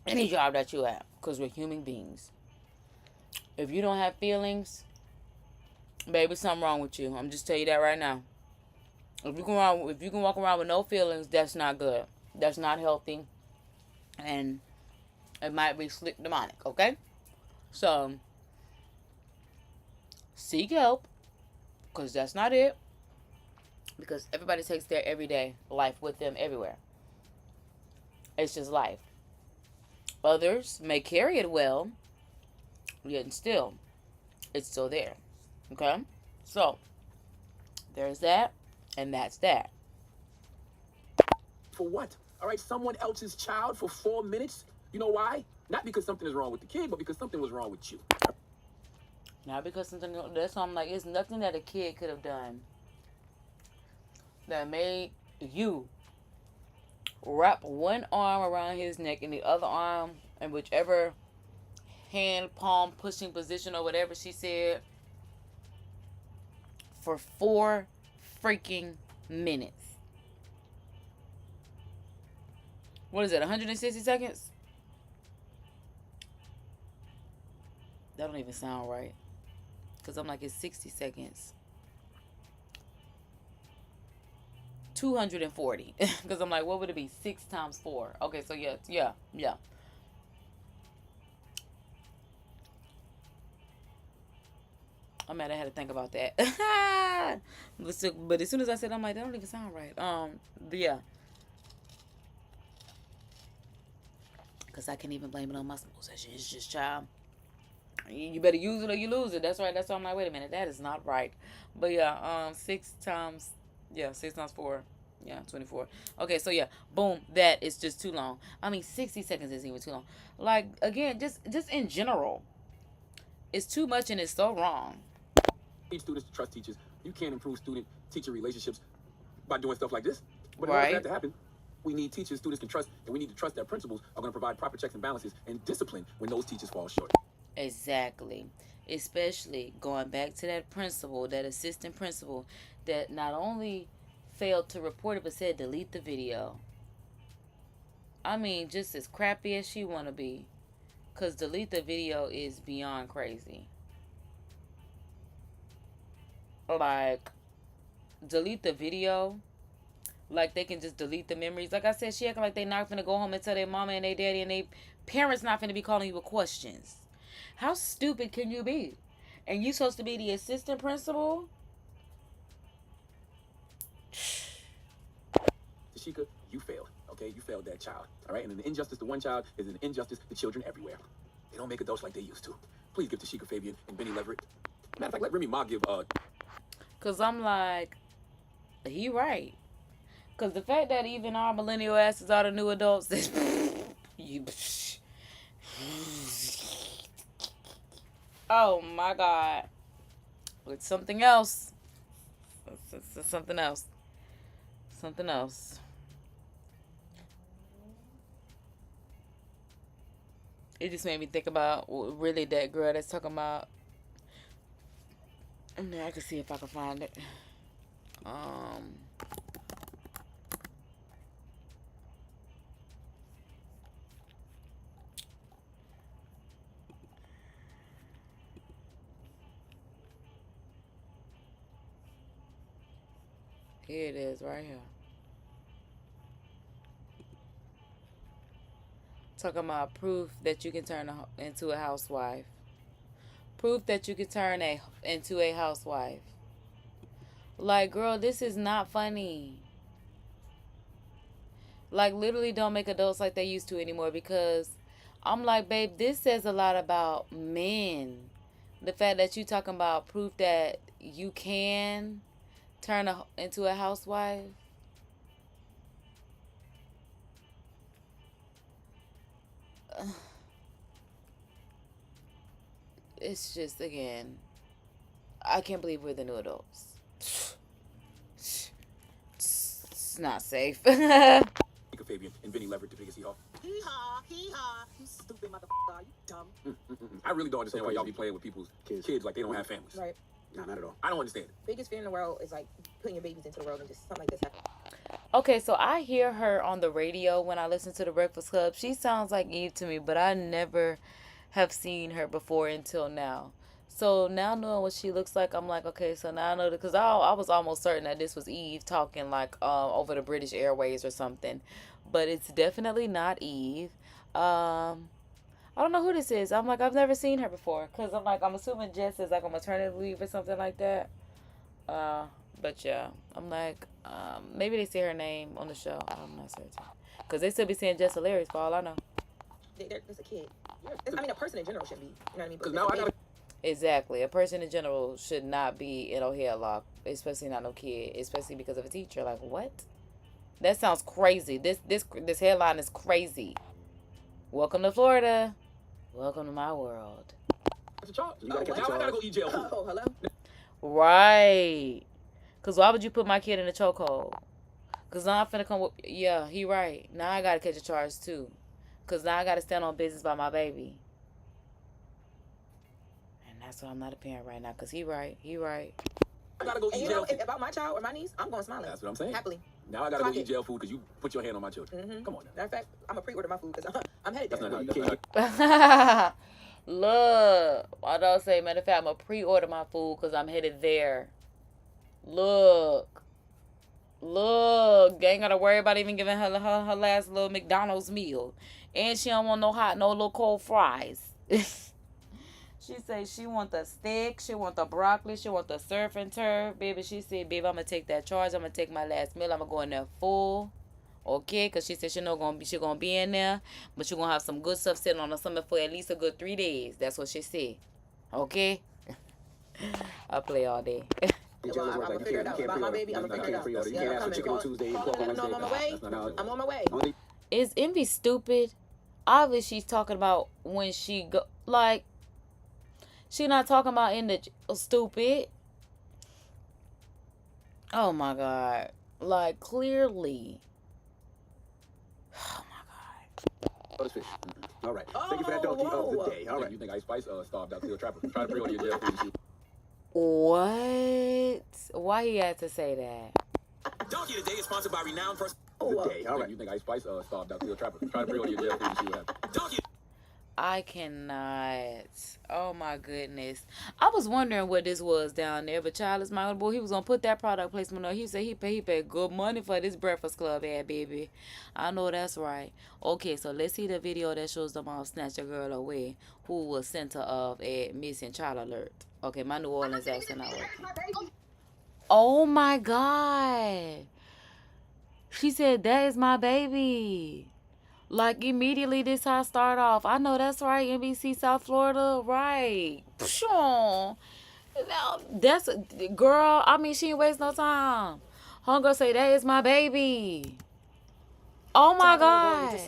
Any job that you at. Because we're human beings. If you don't have feelings, baby, something wrong with you. I'm just telling you that right now. If you can walk around with no feelings, that's not good. That's not healthy. And it might be slick demonic, okay? So, seek help. Because that's not it. Because everybody takes their everyday life with them everywhere. It's just life. Others may carry it well, yet still, it's still there. Okay? So, there's that, and that's that. For what? All right, someone else's child for 4 minutes? You know why? Not because something is wrong with the kid, but because something was wrong with you. Not because something, that's why I'm like, it's nothing that a kid could have done that made you wrap one arm around his neck and the other arm in whichever hand palm pushing position or whatever she said for 4 freaking minutes. What is it, 160 seconds? That don't even sound right. Because I'm like, it's 60 seconds. 240. Because I'm like, what would it be? 6 times 4. Okay, so yeah. I'm mad I had to think about that. But as soon as I said, I'm like, that don't even sound right. But yeah. Because I can't even blame it on my small session. It's just child. You better use it or you lose it. That's right. That's why I'm like, wait a minute, that is not right. But yeah, 6 times 4. Yeah, 24. Okay, so yeah, boom, that is just too long. I mean, 60 seconds isn't even too long. Like, again, just in general, it's too much and it's so wrong. Need students to trust teachers. You can't improve student-teacher relationships by doing stuff like this. But in order for Right. that to happen, we need teachers students can trust, and we need to trust that principals are going to provide proper checks and balances and discipline when those teachers fall short. Exactly. Especially going back to that principal, that assistant principal, that not only failed to report it but said delete the video. I mean, just as crappy as she want to be. Because delete the video is beyond crazy. Like, delete the video. Like, they can just delete the memories. Like I said, she acting like they not finna go home and tell their mama and their daddy and their parents not finna be calling you with questions. How stupid can you be? And you supposed to be the assistant principal? Tashika, you failed. Okay, you failed that child. All right, and an injustice to one child is an injustice to children everywhere. They don't make adults like they used to. Please give Tashika Fabian and Benny Leverett. Matter of fact, let Remy Ma give Cause I'm like, he right. Cause the fact that even our millennial asses are the new adults, you. Oh my God. It's something else. It's something else. Something else. It just made me think about really that girl that's talking about. And I can see if I can find it. Here it is, right here. Talking about proof that you can turn into a housewife. Proof that you can turn into a housewife. Like, girl, this is not funny. Like, literally don't make adults like they used to anymore, because I'm like, babe, this says a lot about men. The fact that you talking about proof that you can turn into a housewife. It's just, again, I can't believe we're the new adults. It's not safe. Tashika Fabian and Benny Leverett, the biggest hee-haw. Hee-haw, hee-haw. You stupid motherfucker. You dumb. I really don't understand why y'all be playing with people's kids like they don't have families. Right. Nah, not at all. I don't understand it. Biggest fear in the world is like putting your babies into the world and just something like this happen. Okay, so I hear her on the radio when I listen to the Breakfast Club. She sounds like Eve to me, but I never have seen her before until now. So now knowing what she looks like, I'm like, okay, so now I know that, because I was almost certain that this was Eve talking like over the British Airways or something, but it's definitely not Eve. I don't know who this is. I'm like, I've never seen her before, because I'm like, I'm assuming Jess is like on maternity leave or something like that. But yeah, I'm like, maybe they say her name on the show. I'm not certain, because they still be saying Jess Hilarious for all I know. There's a kid. I mean, a person in general shouldn't be. You know what I mean? Because now I gotta. Exactly. A person in general should not be in a headlock, especially not no kid, especially because of a teacher. Like, what? That sounds crazy. This headline is crazy. Welcome to Florida. Welcome to my world. That's a charge. Now I gotta go eat jail food. Oh, hello? Right. Because why would you put my kid in a chokehold? Because now I'm finna come with... Yeah, he right. Now I gotta catch a charge, too. Because now I gotta stand on business by my baby. And that's why I'm not a parent right now. Because he right. He right. I gotta go And eat you jail know, food. if about my child or my niece, I'm going smiling. That's what I'm saying. Happily. Now I gotta go Clock eat it. jail food because you put your hand on my children. Mm-hmm. Come on now. Matter of fact, I'm going to pre-order my food because I'm headed That's there. not how you can't. Look. I don't say, matter of fact, I'm going to pre-order my food because I'm headed there. Look. They ain't got to worry about even giving her last little McDonald's meal. And she don't want no little cold fries. She say she want the steak, she want the broccoli, she want the surf and turf. Baby, she said, baby, I'm going to take that charge. I'm going to take my last meal. I'm going to go in there full. Okay? Because she said she gonna be in there. But she going to have some good stuff sitting on her stomach for at least a good 3 days. That's what she said. Okay? I play all day. The jailers work I'm like gonna figure it out. About my baby, I'm gonna figure it out. You Yeah, can't I'm have some coming. chicken on Tuesday, pork on Wednesday. I'm on my way. That's not how. I'm on my way. Only Is Envy stupid? Obviously, she's talking about when she go, like, she not talking about in the stupid. Oh my God. Like, clearly. Oh my God. Oh, this fish. All right. Thank you for that donkey of the day. All right. You think Ice Spice starved out Cleo Trapper? Try to bring on your jail food. What? Why he had to say that? Donkey of the day is sponsored by renowned person of the day. All right. You think Ice Spice starved out Cleo Trapper? Try to bring on your jail food and see what happens. Donkey. I cannot. Oh my goodness. I was wondering what this was down there, but Charles, my boy, he was gonna put that product placement on. He said he paid good money for this Breakfast Club ad, baby. I know that's right. Okay, so let's see the video that shows the mom snatch a girl away who was center of a missing child alert. Okay, my New Orleans accent not working. Oh my God. She said, that is my baby. Like, immediately this how I start off. I know that's right, NBC South Florida, right. Pshaw. That's, girl, I mean, she ain't waste no time. Hunger say, that is my baby. Oh my God.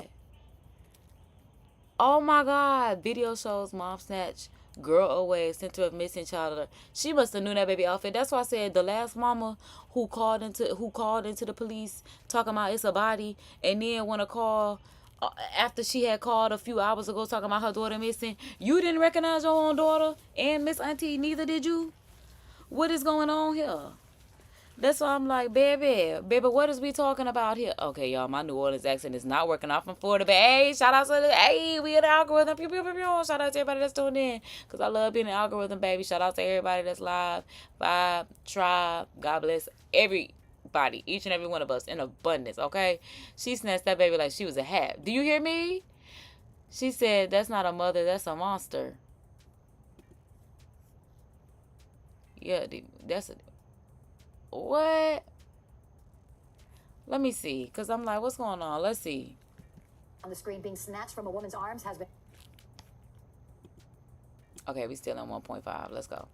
Oh my God. Video shows mom snatch girl away, center of missing child alert. She must have knew that baby outfit. That's why I said the last mama who called into the police talking about it's a body, and then want to call after she had called a few hours ago talking about her daughter missing. You didn't recognize your own daughter, and Miss Auntie, neither did you. What is going on here? That's why I'm like, baby, what is we talking about here? Okay, y'all, my New Orleans accent is not working off from Florida, but hey, shout out to we in the algorithm. Pew, pew, pew, pew. Shout out to everybody that's tuned in, because I love being in the algorithm, baby. Shout out to everybody that's live, vibe, tribe. God bless everybody, each and every one of us in abundance, okay? She snatched that baby like she was a hat. Do you hear me? She said, that's not a mother, that's a monster. Yeah, that's a... What? Let me see, because I'm like, what's going on? Let's see. On the screen, being snatched from a woman's arms has been Okay, we still on 1.5. Let's go.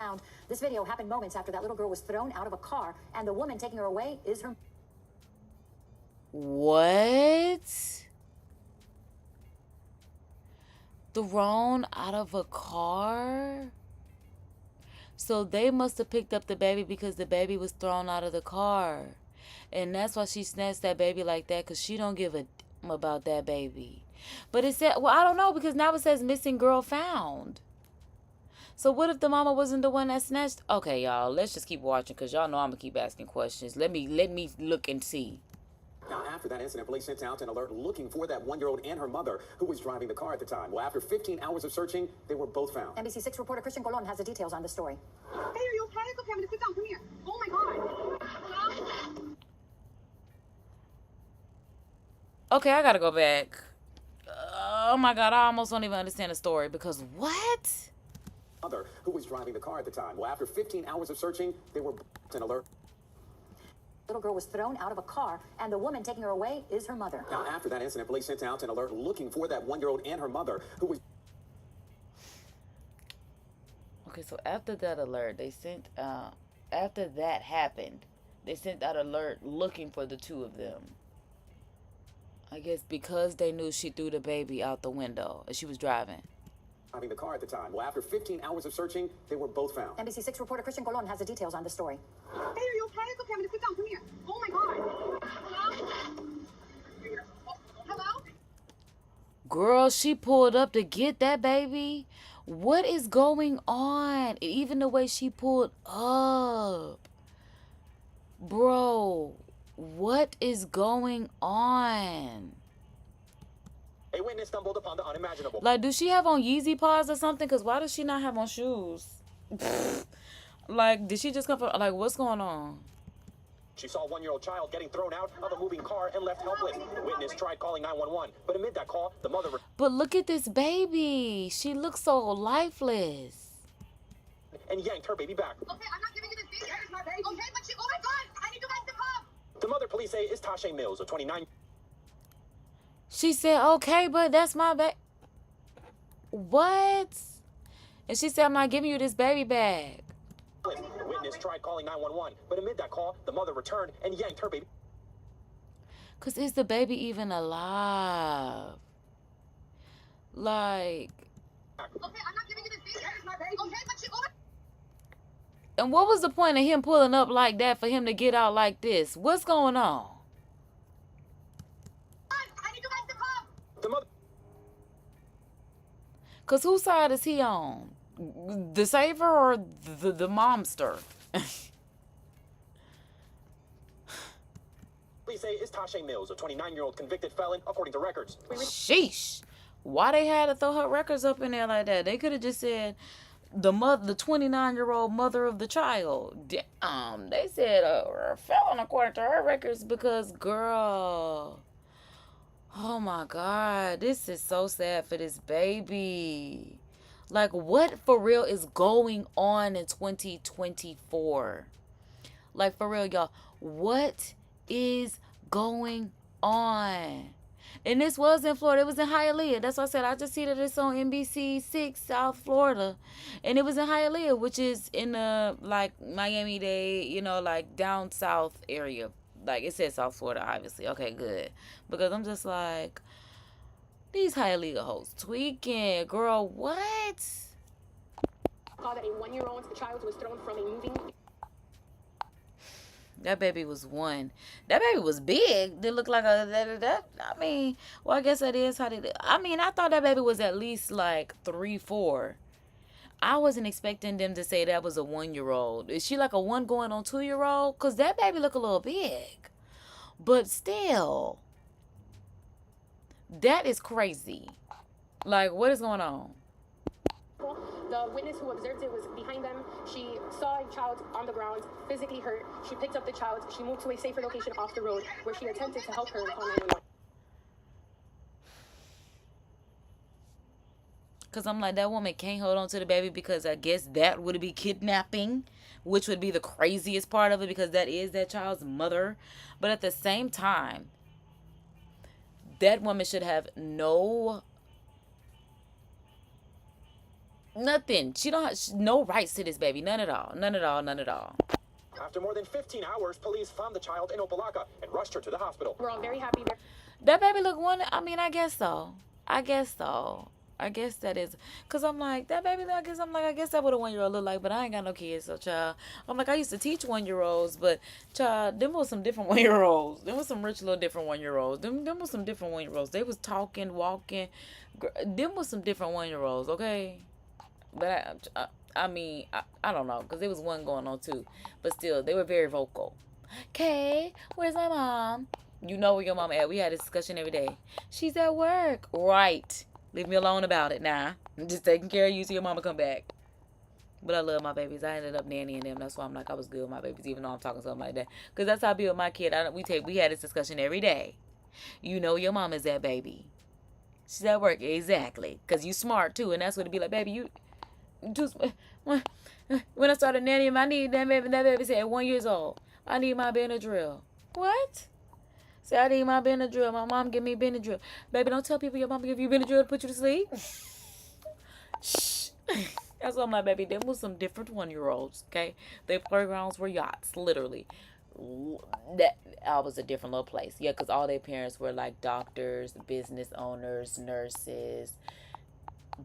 found. This video happened moments after that little girl was thrown out of a car, and the woman taking her away is her... What? Thrown out of a car? So they must have picked up the baby because the baby was thrown out of the car. And that's why she snatched that baby like that, because she don't give a damn about that baby. But it said, well, I don't know, because now it says missing girl found. So what if the mama wasn't the one that snatched? Okay, y'all, let's just keep watching, because y'all know I'm going to keep asking questions. Let me look and see. Now, after that incident, police sent out an alert looking for that one-year-old and her mother who was driving the car at the time. Well, after 15 hours of searching, they were both found. NBC6 reporter Christian Colon has the details on the story. Hey, are you okay? It's okay. I'm gonna sit down. Come here. Oh my God. Hello? Okay, I got to go back. Oh my God, I almost don't even understand the story, because what? Mother who was driving the car at the time. Well, after 15 hours of searching, they were an alert. Little girl was thrown out of a car, and the woman taking her away is her mother. Now, after that incident, police sent out an alert looking for that one-year-old and her mother who was... Okay, so after that alert, they sent, after that happened, they sent out alert looking for the two of them. I guess because they knew she threw the baby out the window as she was driving. Driving the car at the time. Well, after 15 hours of searching, they were both found. NBC6 reporter Christian Colon has the details on the story. Hey, are you okay? It's okay. I'm gonna sit down. Come here. Oh my God. Hello? Hello? Girl, she pulled up to get that baby. What is going on? Even the way she pulled up. Bro, what is going on? A witness stumbled upon the unimaginable. Like, does she have on Yeezy paws or something? Because why does she not have on shoes? Like, did she just come from, like, what's going on? She saw a one-year-old child getting thrown out of a moving car and left helpless. The witness tried calling 911, but amid that call, the mother... But look at this baby. She looks so lifeless. ...and yanked her baby back. Okay, I'm not giving you this baby. That is my baby. Okay, but she... Oh my God! I need you guys to come! The mother, police say, is Tasha Mills, a 29... She said, okay, but that's my baby. What? And she said, I'm not giving you this baby back. Witness tried calling 911, but amid that call, the mother returned and yanked her baby. Because is the baby even alive? Like... Okay, I'm not giving you this baby. That is my baby. Okay, but she already... And what was the point of him pulling up like that for him to get out like this? What's going on? I need you guys to come. The mother. Because whose side is he on? The saver or the momster? Police say is Tasha Mills, a 29-year-old convicted felon, according to records. Sheesh. Why they had to throw her records up in there like that? They could have just said the 29-year-old mother of the child. They said a felon according to her records because, girl, oh my God, this is so sad for this baby. Like, what for real is going on in 2024? Like, for real, y'all, what is going on? And this was in Florida. It was in Hialeah. That's why I said I just see that it's on NBC6 South Florida. And it was in Hialeah, which is in like Miami-Dade, you know, like down south area. Like it says South Florida, obviously. Okay, good. Because I'm just like, these Hialeah hoes tweaking. Girl, what? Call that a 1-year-old child was thrown from a moving. That baby was 1. That baby was big. They look like a I mean, well, I guess that is how they. I mean, I thought that baby was at least like 3, 4. I wasn't expecting them to say that was a 1-year-old. Is she like a 1 going on 2-year-old? Cause that baby look a little big, but still, that is crazy. Like, what is going on? The witness who observed it was behind them. She saw a child on the ground, physically hurt. She picked up the child. She moved to a safer location off the road where she attempted to help her and call 911. Because I'm like, that woman can't hold on to the baby because I guess that would be kidnapping, which would be the craziest part of it because that is that child's mother. But at the same time, that woman should have nothing. She don't have no rights to this baby. None at all. None at all. None at all. After more than 15 hours, police found the child in Opelika and rushed her to the hospital. We're all very happy there. That baby look 1. I mean, I guess so. I guess that is. Because I'm like, that baby, I guess that what a 1-year-old look like. But I ain't got no kids, so child. I'm like, I used to teach 1-year-olds. But child, them was some different 1-year-olds. Them was some rich little different 1-year-olds. Them was some different 1-year-olds. They was talking, walking. Them was some different 1-year-olds, okay? But I mean, I don't know, because there was 1 going on too. But still, they were very vocal. Kay, where's my mom? You know where your mom at. We had a discussion every day. She's at work. Right. Leave me alone about it now. I'm just taking care of you till your mama come back. But I love my babies. I ended up nannying them. That's why I'm like, I was good with my babies, even though I'm talking something like that. Because that's how I be with my kid. We had this discussion every day. You know your mom is that baby. She's at work. Exactly. Because you smart too. And that's what it be like, baby, you... Just when I started nannying, I need that baby said 1 year old. I need my Benadryl. What? Say I need my Benadryl. My mom give me Benadryl. Baby, don't tell people your mom give you Benadryl to put you to sleep. Shh. That's what my baby. Them was some different 1-year-olds. Okay, their playgrounds were yachts, literally. That was a different little place. Yeah, because all their parents were like doctors, business owners, nurses,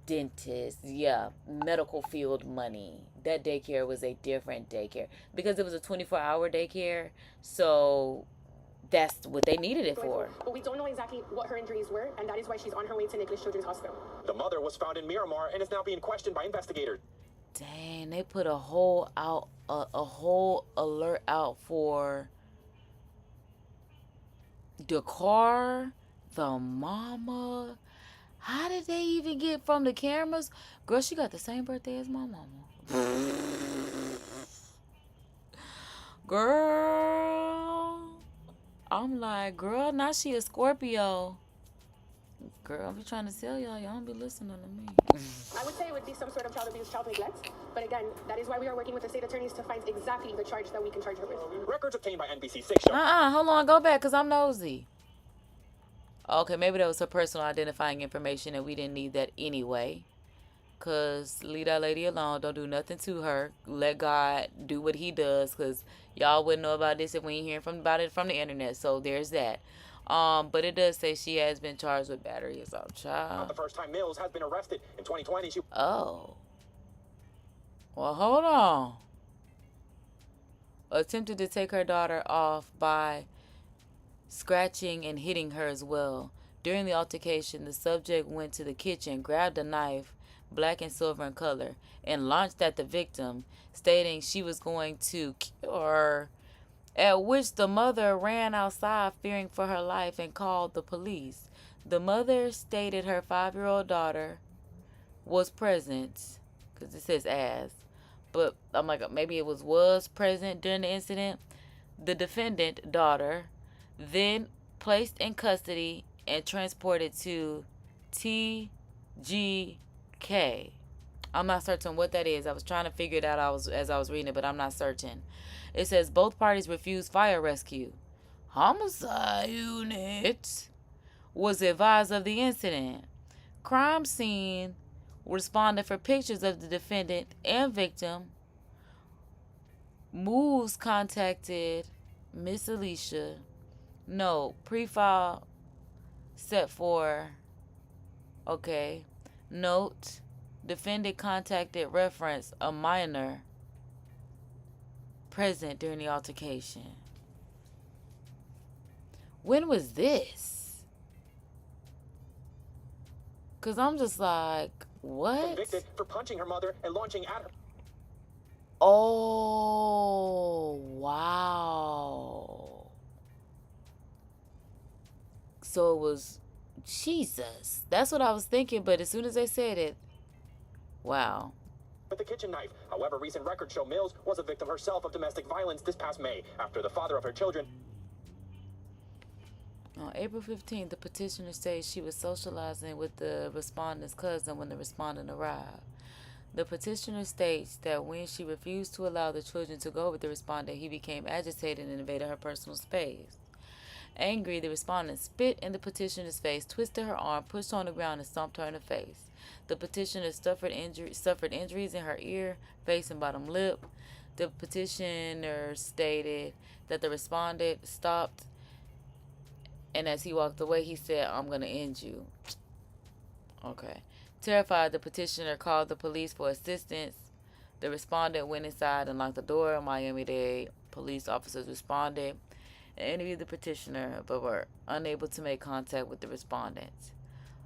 dentists, yeah, medical field money. That daycare was a different daycare because it was a 24-hour daycare, so that's what they needed it for. But we don't know exactly what her injuries were, and that is why she's on her way to Nicholas Children's Hospital. The mother was found in Miramar and is now being questioned by investigators. Dang, they put a whole alert out for the car, the mama. How did they even get from the cameras? Girl, she got the same birthday as my mama. Girl, I'm like, girl, now she a Scorpio. Girl, I'm trying to tell y'all don't be listening to me. I would say it would be some sort of child abuse, child neglect. But again, that is why we are working with the state attorneys to find exactly the charge that we can charge her with. Records obtained by NBC6 show. Hold on, go back, because I'm nosy. Okay, maybe that was her personal identifying information and we didn't need that anyway. Cause leave that lady alone. Don't do nothing to her. Let God do what he does. Cause y'all wouldn't know about this if we ain't hearing about it from the internet. So there's that. But it does say she has been charged with battery assault. Not Child. the first time Mills has been arrested. In 2020, she Oh. Well, hold on. Attempted to take her daughter off by scratching and hitting her as well. During the altercation, the subject went to the kitchen, grabbed a knife, black and silver in color, and launched at the victim, stating she was going to kill her, at which the mother ran outside fearing for her life and called the police. The mother stated her 5-year-old daughter was present, because it says as, but I'm like, maybe it was present during the incident. The defendant daughter then placed in custody and transported to TGK. I'm not certain what that is. I was trying to figure it out as I was reading it, but I'm not certain. It says both parties refused fire rescue. Homicide unit was advised of the incident. Crime scene responded for pictures of the defendant and victim. Moves contacted Miss Alicia. No, pre-file set for. Okay. Note, defendant contacted reference a minor present during the altercation. When was this? Because I'm just like, what? convicted for punching her mother and launching at her. Oh, wow. So it was Jesus. That's what I was thinking, but as soon as they said it, wow. With a kitchen knife. However, recent records show Mills was a victim herself of domestic violence this past May after the father of her children. On April 15th, the petitioner said she was socializing with the respondent's cousin when the respondent arrived. The petitioner states that when she refused to allow the children to go with the respondent, he became agitated and invaded her personal space. Angry, the respondent spit in the petitioner's face, twisted her arm, pushed her on the ground, and stomped her in the face. The petitioner suffered injuries in her ear, face, and bottom lip. The petitioner stated that the respondent stopped, and as he walked away, he said, "I'm going to end you." Okay. Terrified, the petitioner called the police for assistance. The respondent went inside and locked the door. Miami-Dade police officers responded and interviewed the petitioner, but were unable to make contact with the respondent.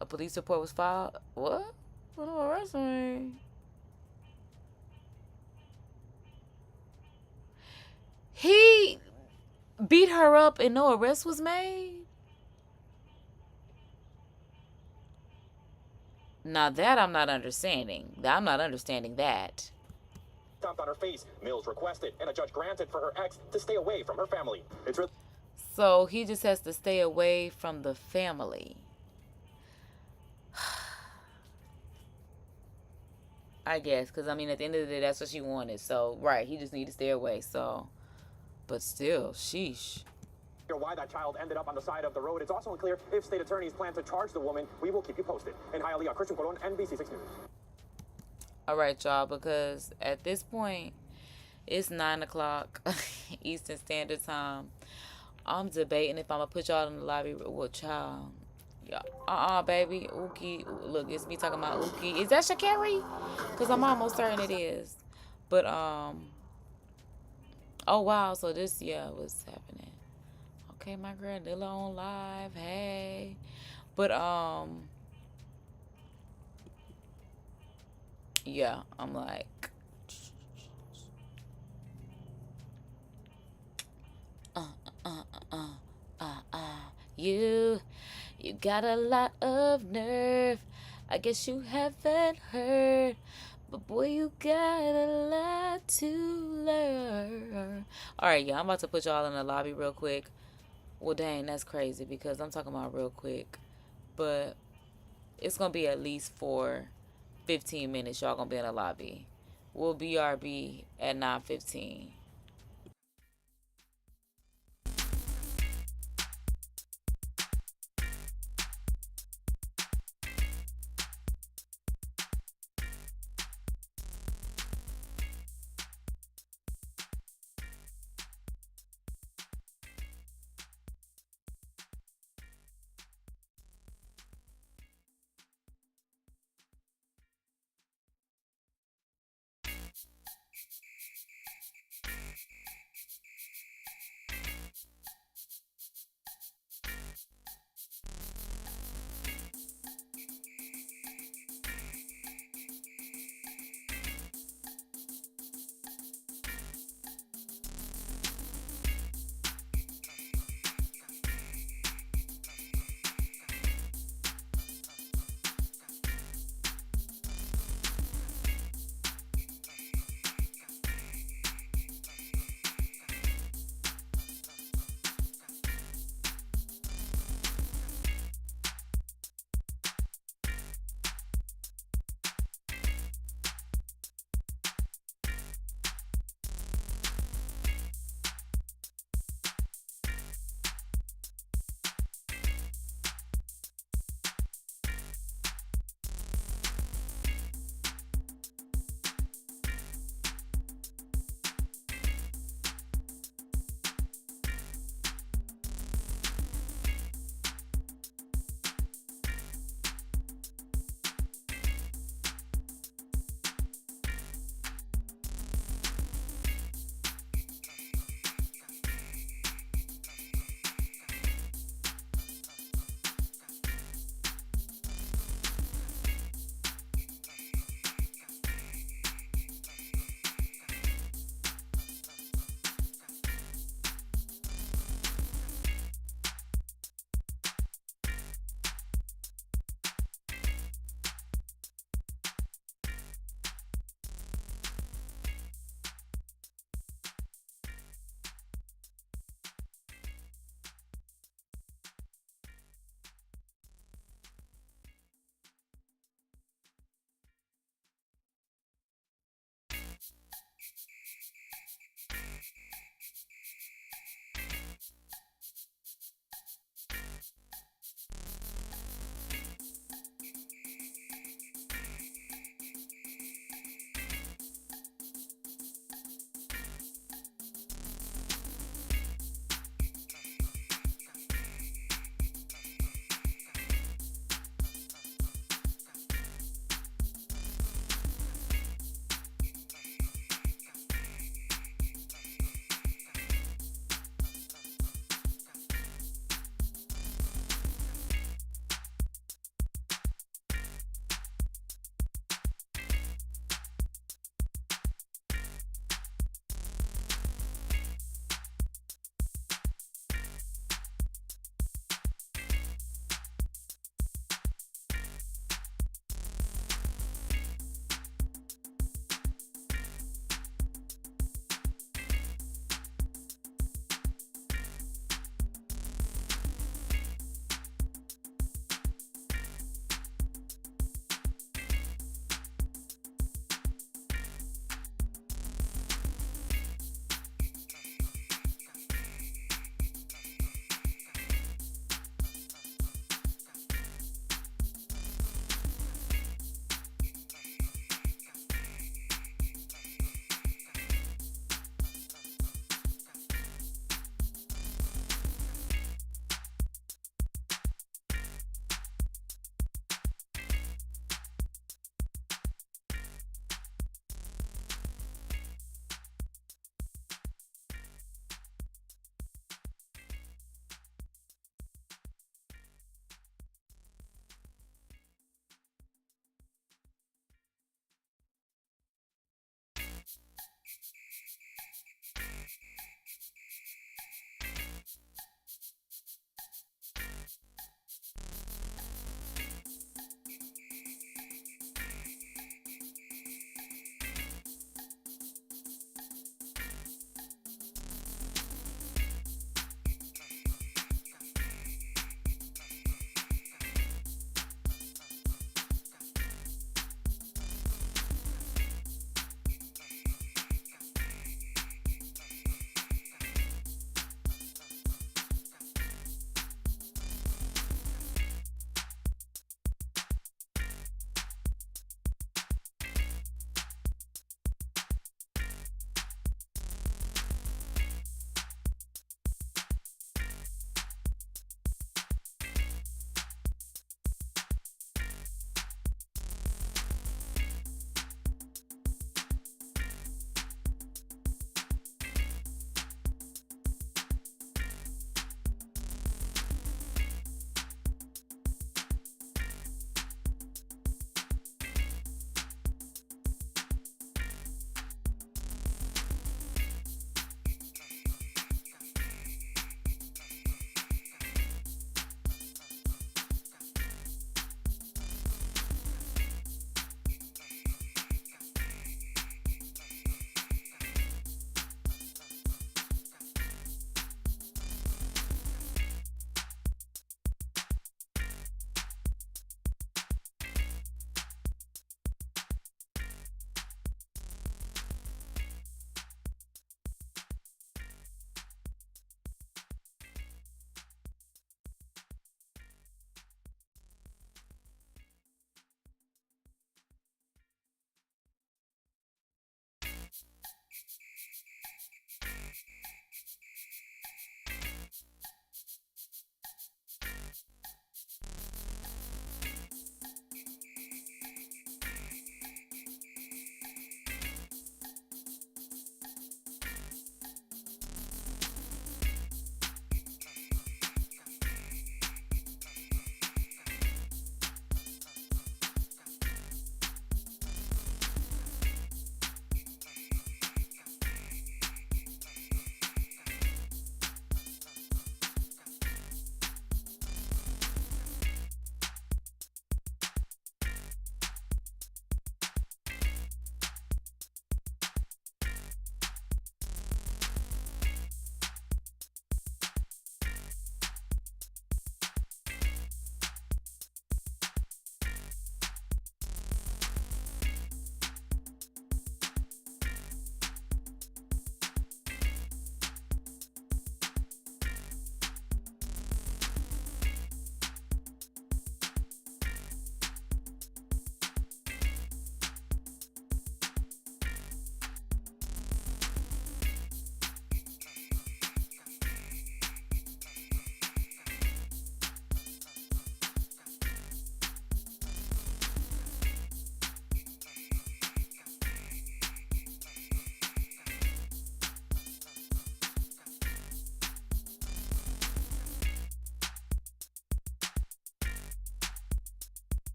A police report was filed. What? What do arrest me? He beat her up and no arrest was made? Now that I'm not understanding. I'm not understanding that. Stomped on her face. Mills requested, and a judge granted for her ex to stay away from her family. It's really So he just has to stay away from the family. I guess, because I mean, at the end of the day, that's what she wanted. So, right, he just need to stay away. So, but still, sheesh. why that child ended up on the side of the road. It's also unclear if state attorneys plan to charge the woman. We will keep you posted. In Hialeah, Christian Colon, NBC6 News. All right, y'all, because at this point, it's 9 o'clock Eastern Standard Time. I'm debating if I'm going to put y'all in the lobby. Well, child. Baby. Ookie. Look, it's me talking about Ookie. Is that Shakari? Because I'm almost certain it is. But, oh, wow. So this, what's happening? Okay, my girl Nilla on live. Hey. But, yeah, I'm like, you got a lot of nerve. I guess you haven't heard, but boy, you got a lot to learn. All right, I'm about to put y'all in the lobby real quick. Well, dang, that's crazy because I'm talking about real quick, but it's gonna be at least for 15 minutes. Y'all gonna be in the lobby. We'll BRB at 9:15.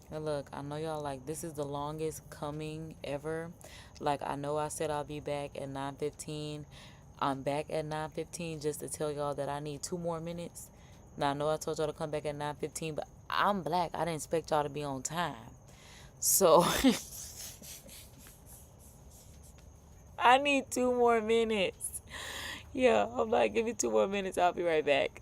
And look, I know y'all like this is the longest coming ever. Like I know I said I'll be back at 9:15. I'm back at 9:15 just to tell y'all that I need 2 more minutes. Now I know I told y'all to come back at 9:15, but I'm black. I didn't expect y'all to be on time. So I need 2 more minutes. Yeah, I'm like, give me 2 more minutes. I'll be right back.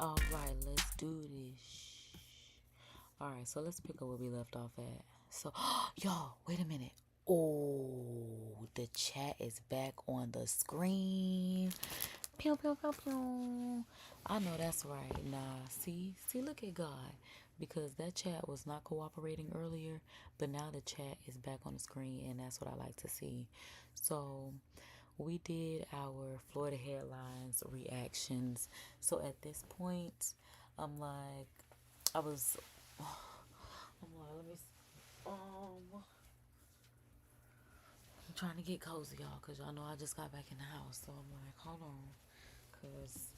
All right, let's do this. All right, so let's pick up where we left off at. So, y'all, wait a minute. Oh, the chat is back on the screen. Pew, pew, pew, pew. I know that's right. Nah, see, look at God. Because that chat was not cooperating earlier, but now the chat is back on the screen, and that's what I like to see. So, we did our Florida headlines reactions. So at this point, I'm like, I was, I'm like, let me, I'm trying to get cozy, y'all, because y'all know I just got back in the house. So I'm like, hold on, because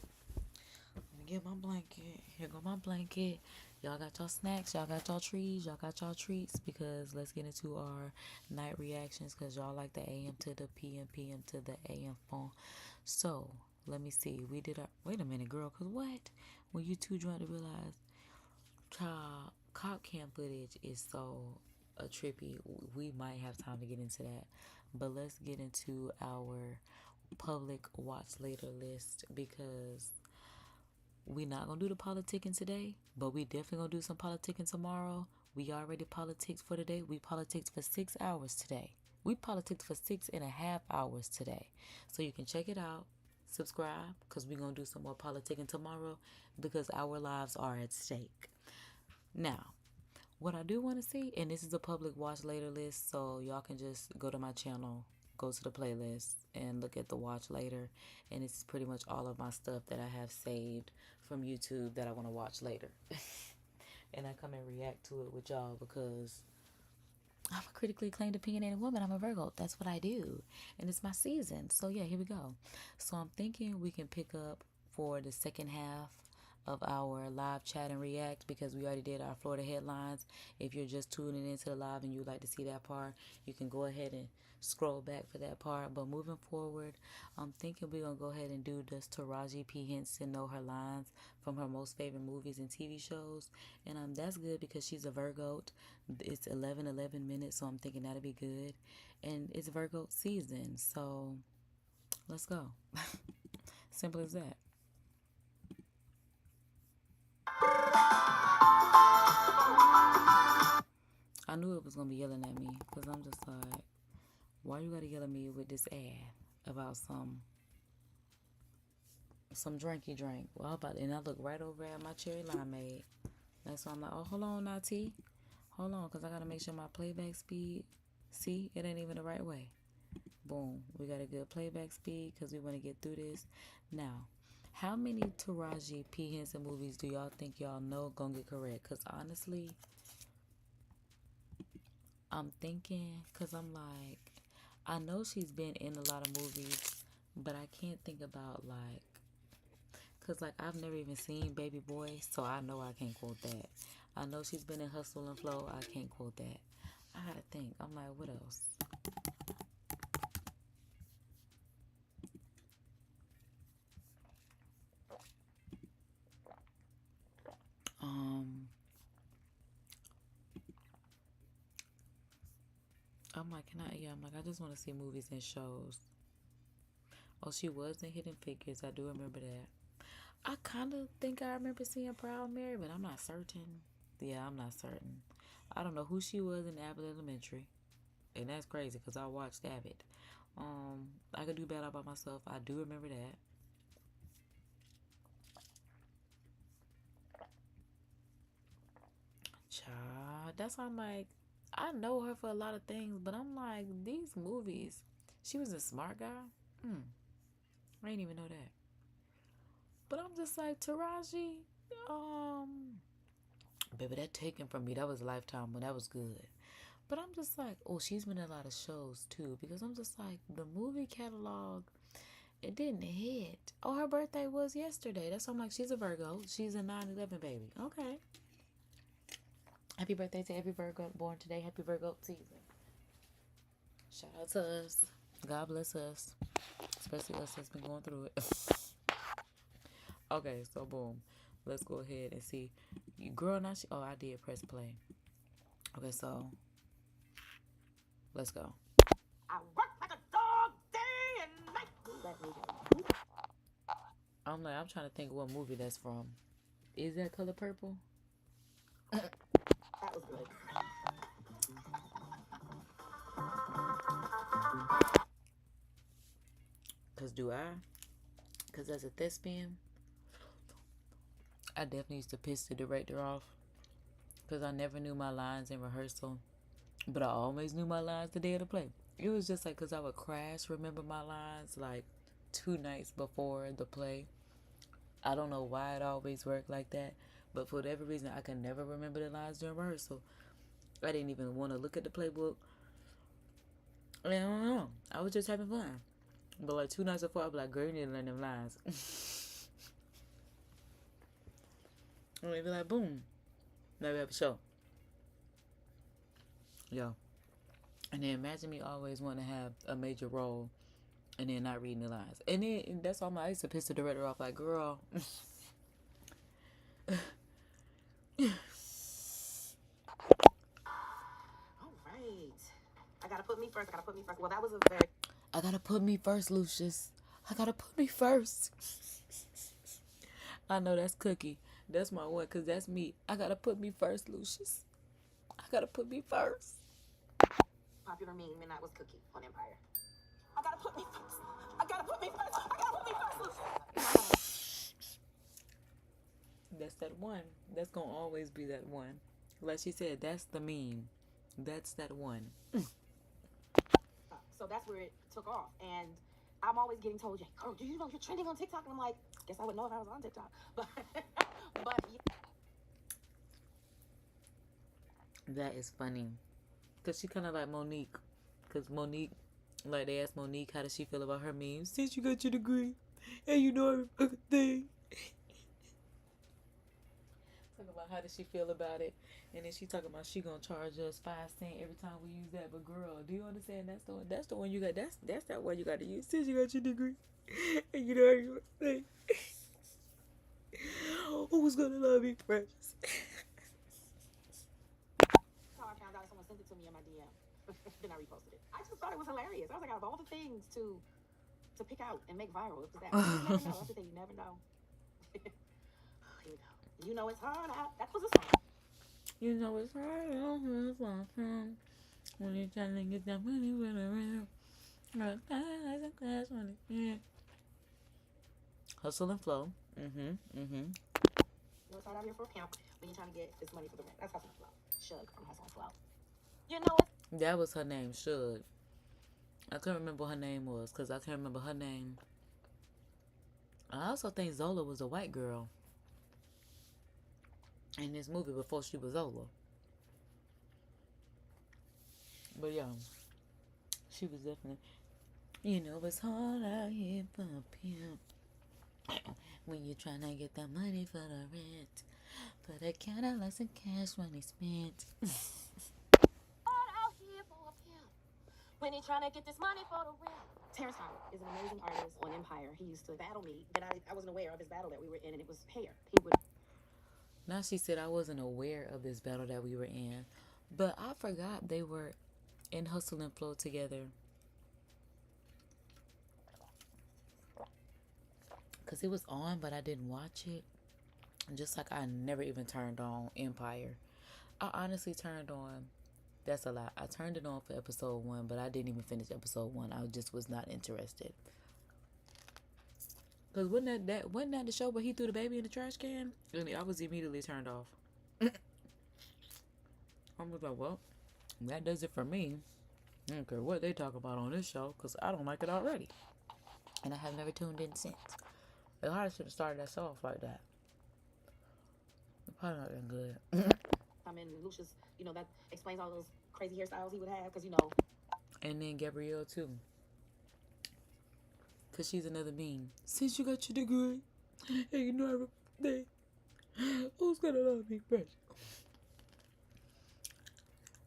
let me get my blanket. Here go my blanket. Y'all got y'all snacks. Y'all got y'all trees. Y'all got y'all treats, because let's get into our night reactions, because y'all like the AM to the PM, PM to the AM phone. So let me see. We did our, wait a minute, girl, because what? When you two trying to realize, child, cop cam footage is so trippy. We might have time to get into that. But let's get into our public watch later list, because we not gonna do the politicking today, but we definitely gonna do some politicking tomorrow. We already politics for today. We politics for 6 hours today. We politics for 6.5 hours today. So you can check it out. Subscribe, because we're gonna do some more politicking tomorrow, because our lives are at stake. Now, what I do want to see, and this is a public watch later list, so y'all can just go to my channel, go to the playlist, and look at the watch later. And it's pretty much all of my stuff that I have saved from YouTube that I want to watch later. And I come and react to it with y'all, because I'm a critically acclaimed opinionated woman. I'm a Virgo. That's what I do. And it's my season. So yeah, here we go. So I'm thinking we can pick up for the second half of our live chat and react, because we already did our Florida headlines. If you're just tuning into the live and you'd like to see that part, you can go ahead and scroll back for that part. But moving forward, I'm thinking we're gonna go ahead and do this Taraji P. Henson know her lines from her most favorite movies and TV shows. And that's good, because she's a Virgo. It's 11 minutes, so I'm thinking that'll be good. And it's Virgo season, so let's go. Simple as that. I knew it was gonna be yelling at me, because I'm just like, why you gotta yell at me with this ad about some drinky drink? Well, how about, and I look right over at my cherry limeade. That's why I'm like, oh, hold on now, T. Hold on, because I gotta make sure my playback speed, see, it ain't even the right way. Boom, we got a good playback speed, because we want to get through this. Now, how many Taraji P. Henson movies do y'all think y'all know gonna get correct? Because honestly, I'm thinking, because I'm like, I know she's been in a lot of movies, but I can't think about, like, because, like, I've never even seen Baby Boy, so I know I can't quote that. I know she's been in Hustle and Flow. I can't quote that. I gotta think. I'm like, what else? I'm like, I'm like, I just want to see movies and shows. Oh, she was in Hidden Figures. I do remember that. I kind of think I remember seeing Proud Mary, but I'm not certain. Yeah, I'm not certain. I don't know who she was in Abbott Elementary. And that's crazy, because I watched Abbott. I Could Do Bad All By Myself. I do remember that. Child, that's why I'm like, I know her for a lot of things, but I'm like, these movies. She was a Smart Guy. I didn't even know that. But I'm just like, Taraji, baby, that Taken From Me, that was Lifetime, when that was good. But I'm just like, oh, she's been in a lot of shows too, because I'm just like, the movie catalog, it didn't hit. Oh, her birthday was yesterday. That's why I'm like, she's a Virgo. She's a 9/11 baby. Okay. Happy birthday to every Virgo born today. Happy Virgo season. Shout out to us. God bless us. Especially us that's been going through it. Okay, so boom. Let's go ahead and see. Girl, now she... Oh, I did press play. Okay, so... Let's go. I work like a dog day and night. I'm like, I'm trying to think what movie that's from. Is that Color Purple? That was good. Because as a thespian, I definitely used to piss the director off. Because I never knew my lines in rehearsal. But I always knew my lines the day of the play. It was just like, because I would crash remember my lines like 2 nights before the play. I don't know why it always worked like that, but for whatever reason, I can never remember the lines during rehearsal. I didn't even want to look at the playbook. I don't know. I was just having fun. But like 2 nights before, I'd be like, girl, you need to learn them lines. And they'd be like, boom. Now we have a show. Yo. And then imagine me always wanting to have a major role and then not reading the lines. And then that's all I used to piss the director off like, girl. All right. I gotta put me first. Well, that was a very... I gotta put me first, Lucius. I gotta put me first. I know that's Cookie. That's my one, because that's me. I gotta put me first, Lucius. I gotta put me first. popular meme, and that was Cookie on Empire. I gotta put me first. I gotta put me first. I gotta put me first. That's that one. That's gonna always be that one. Like she said, that's the meme. That's that one. So that's where it took off. And I'm always getting told, "Jay, girl, do you know you're trending on TikTok?" And I'm like, guess I would know if I was on TikTok. But That is funny. Because she kind of like Monique. Because Monique, like they asked Monique, how does she feel about her memes? Since you got your degree and you know every fucking thing. Talk about how does she feel about it. And then she talking about she gonna charge us 5 cents every time we use that. But girl, do you understand that's the one? That's the one you got. That's that one you got to use since you got your degree and you know everything. Who's gonna love me, precious? how I found out someone sent it to me in my DM. Then I reposted it. I just thought it was hilarious. I was like, out of all the things to pick out and make viral, it was that. You never know. That's the thing. You never know. Here we go. You know it's hard out. That was a song. You know it's hard out when you're trying to get that money with around. Hustle and flow. You know it's hard out here for a pimp when you're trying to get this money for the rent. That's Hustle and Flow. Shug from Hustle and Flow. You know it's... That was her name, Shug. I couldn't remember what her name was because I can't remember her name. I also think Zola was a white girl in this movie before she was Zola. But yeah, she was definitely, you know, it's hard out here for a pimp when you're trying to get that money for the rent. But I kinda like some cash when they spent. Hard out here for a pimp when you're trying to get this money for the rent. Terrence Howard is an amazing artist on Empire. He used to battle me, and I wasn't aware of his battle that we were in, and it was hair. He would... Now she said I wasn't aware of this battle that we were in, but I forgot they were in Hustle and Flow together. Because it was on, but I didn't watch it. Just like I never even turned on Empire. I honestly turned on... That's a lot. I turned it on for episode 1, but I didn't even finish episode 1. I just was not interested. Because wasn't that the show where he threw the baby in the trash can? And I was immediately turned off. I was like, well, that does it for me. I don't care what they talk about on this show, because I don't like it already. And I have never tuned in since. They hardly should have started that show off like that. It probably not been good. I mean, Lucius, you know, that explains all those crazy hairstyles he would have, because, you know... And then Gabrielle, too. Because she's another meme. Since you got your degree, and you know everything, who's gonna love me, precious?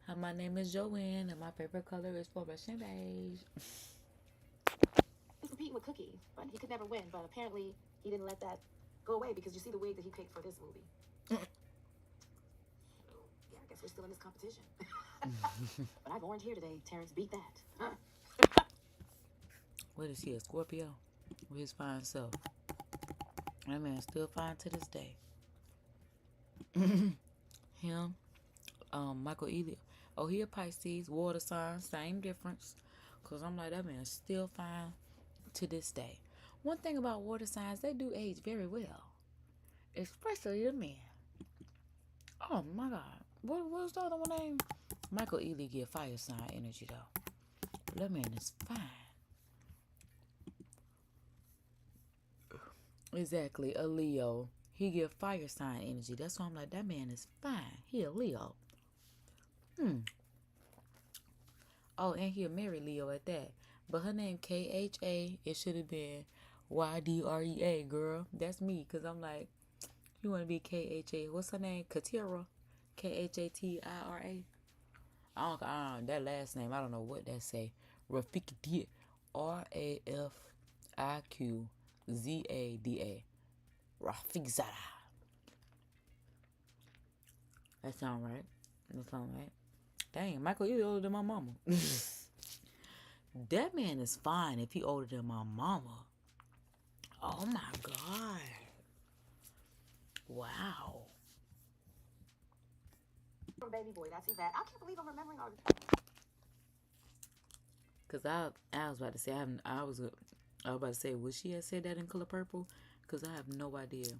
Hi, my name is Joanne, and my favorite color is fluorescent beige. He's competing with Cookie, but he could never win. But apparently, he didn't let that go away, because you see the wig that he picked for this movie. Yeah, I guess we're still in this competition. But I've orange here today. Terrence, beat that. What is he, a Scorpio? With his fine self. That man's still fine to this day. Him, Michael Ealy. Oh, he a Pisces, water sign, same difference. Because I'm like, that man's still fine to this day. One thing about water signs, they do age very well. Especially the men. Oh, my God. What was the other one name? Michael Ealy give fire sign energy, though. That man is fine. Exactly, a Leo. He give fire sign energy. That's why I'm like, that man is fine. He a Leo. Oh, and he a married Leo at that. But her name KHA. It should have been YDREA, girl. That's me, because I'm like, you want to be KHA. What's her name? Katira. KHATIRA. That last name, I don't know what that say. Rafiqzada. RAFIQZADA. Rafiqzada. That sound right. That sound right. Dang, Michael, you older than my mama. That man is fine if he older than my mama. Oh my God. Wow. From Baby Boy, that's Yvette. I can't believe I'm remembering all this. Cause I was about to say I was about to say, would she have said that in Color Purple? Cause I have no idea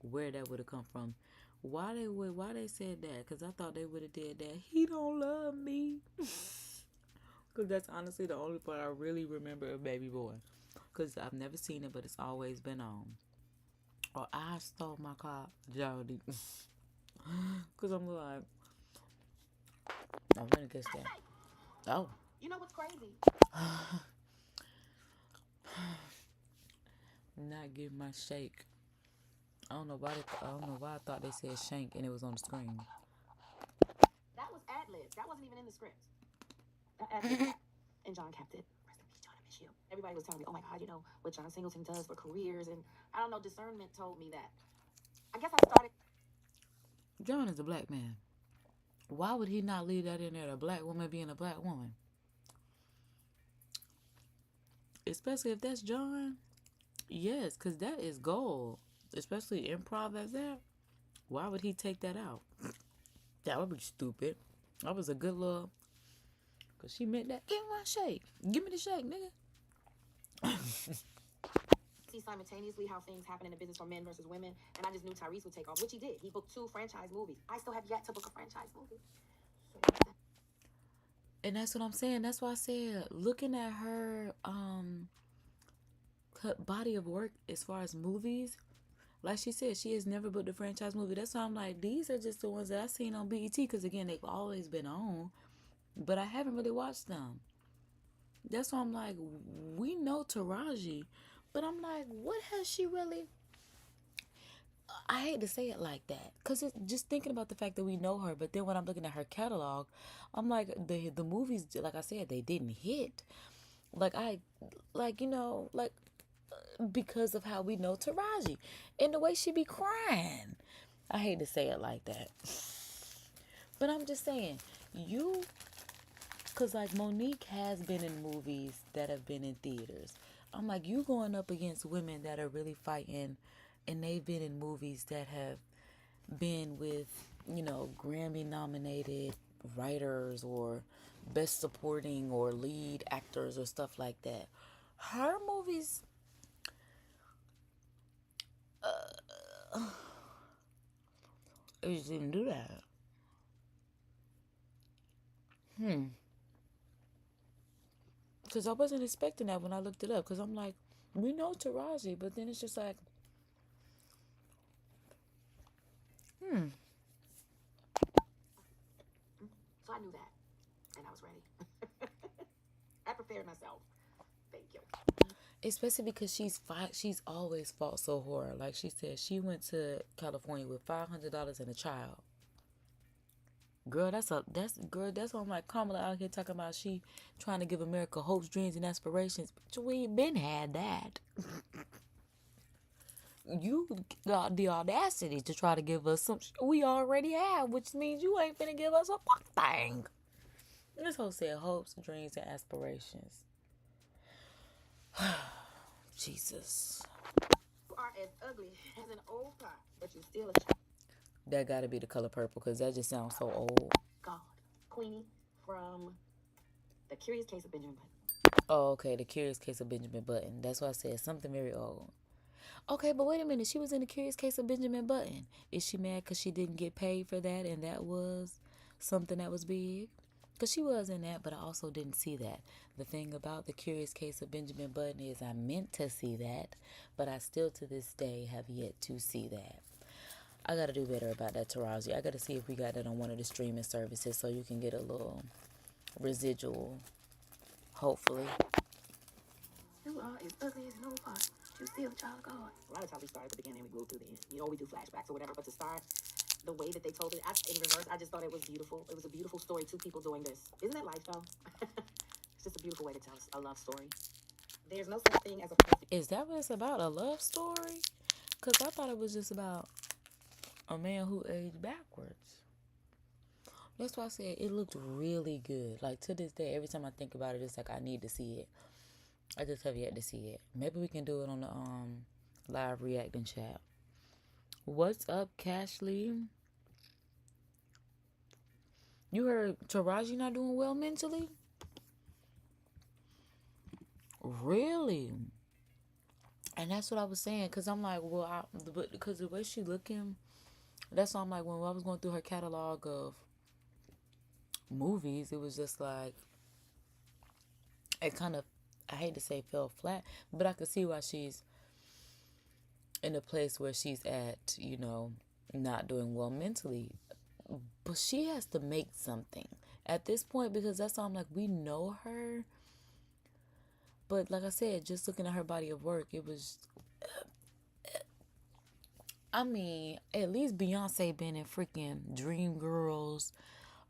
where that would have come from. Why they said that? Cause I thought they would have did that. He don't love me. Cause that's honestly the only part I really remember of Baby Boy. Cause I've never seen it, but it's always been on. Or I stole my car, Jody. Cause I'm like, I'm gonna guess that. Oh. You know what's crazy? Not give my shake. I don't know why I thought they said shank and it was on the screen. That was ad-lib. That wasn't even in the script. Ad-lib. And John kept it. Rest in peace, John, I miss you. Everybody was telling me, oh my God, you know what John Singleton does for careers, and I don't know, discernment told me that. I guess I started. John is a black man. Why would he not leave that in there? A black woman being a black woman. Especially if that's John. Yes, because that is gold. Especially improv as that. Why would he take that out? That would be stupid. That was a good little. Because she meant that. Give me my shake. Give me the shake, nigga. See simultaneously how things happen in the business for men versus women, and I just knew Tyrese would take off, which he did. He booked 2 franchise movies. I still have yet to book a franchise movie. And that's what I'm saying. That's why I said, looking at her body of work as far as movies, like she said, she has never booked a franchise movie. That's why I'm like, these are just the ones that I've seen on BET, because again, they've always been on, but I haven't really watched them. That's why I'm like, we know Taraji, but I'm like, what has she really? I hate to say it like that, because it's just thinking about the fact that we know her, but then when I'm looking at her catalog, I'm like, the movies, like I said, they didn't hit. Because of how we know Taraji and the way she be crying. I hate to say it like that, but I'm just saying, because like Monique has been in movies that have been in theaters. I'm like, you going up against women that are really fighting, and they've been in movies that have been with, Grammy nominated writers or best supporting or lead actors or stuff like that. Her movies, it just didn't do that. Because I wasn't expecting that when I looked it up. Because I'm like, we know Taraji, but then it's just like, So I knew that, and I was ready. I prepared myself. Thank you. especially because she's always fought so hard. Like she said, she went to California with $500 and a child. Girl, that's why I'm like, Kamala out here talking about she trying to give America hopes, dreams, and aspirations. But we ain't been had that. You got the audacity to try to give us some we already have, which means you ain't finna give us a fuck thing. This whole said hopes, dreams, and aspirations. Jesus. You are as ugly as an old pot, but you still a child. That gotta be The Color Purple, because that just sounds so old. God. Queenie from The Curious Case of Benjamin Button. Oh, okay, The Curious Case of Benjamin Button. That's why I said something very old. Okay, but wait a minute. She was in The Curious Case of Benjamin Button. Is she mad because she didn't get paid for that and that was something that was big? Because she was in that, but I also didn't see that. The thing about The Curious Case of Benjamin Button is I meant to see that, but I still to this day have yet to see that. I got to do better about that, Taraji. I got to see if we got that on one of the streaming services so you can get a little residual, hopefully. You are as ugly as no part. You still a child of God. A lot of times we start at the beginning and we go through the end. You know, we do flashbacks or whatever, but to start the way that they told it in reverse, I just thought it was beautiful. It was a beautiful story. Two people doing this. Isn't that life, though? It's just a beautiful way to tell a love story. There's no such thing as a perfect. Is that what it's about, a love story? Because I thought it was just about a man who aged backwards. That's why I said it looked really good. Like, to this day, every time I think about it, it's like I need to see it. I just have yet to see it. Maybe we can do it on the live reacting chat. What's up, Cashley? You heard Taraji not doing well mentally? Really? And that's what I was saying. Because I'm like, well, because the way she looking, that's why I'm like, when I was going through her catalog of movies, it was just like, it kind of, I hate to say fell flat, but I could see why she's in a place where she's at, you know, not doing well mentally. But she has to make something at this point, because that's all I'm like, we know her. But like I said, just looking at her body of work, it was, I mean, at least Beyonce been in freaking Dreamgirls,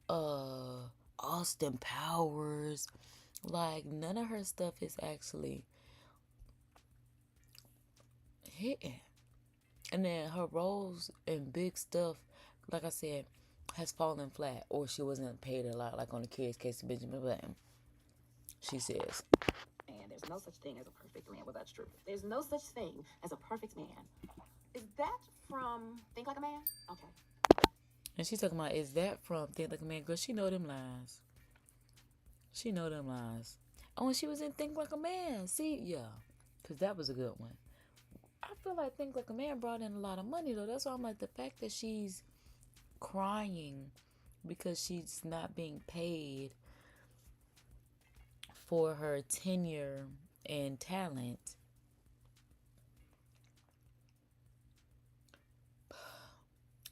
Austin Powers. Like, none of her stuff is actually hitting. And then her roles in big stuff, like I said, has fallen flat, or she wasn't paid a lot, like on The Curious Case of Benjamin Button. She says, And there's no such thing as a perfect man. Well, that's true. There's no such thing as a perfect man. Is that from Think Like a Man? Okay. and she's talking about, is that from Think Like a Man? Girl, she know them lines. She know them lines. Oh, and she was in Think Like a Man. See, yeah, because that was a good one. I feel like Think Like a Man brought in a lot of money, though. That's why I'm like, the fact that she's crying because she's not being paid for her tenure and talent.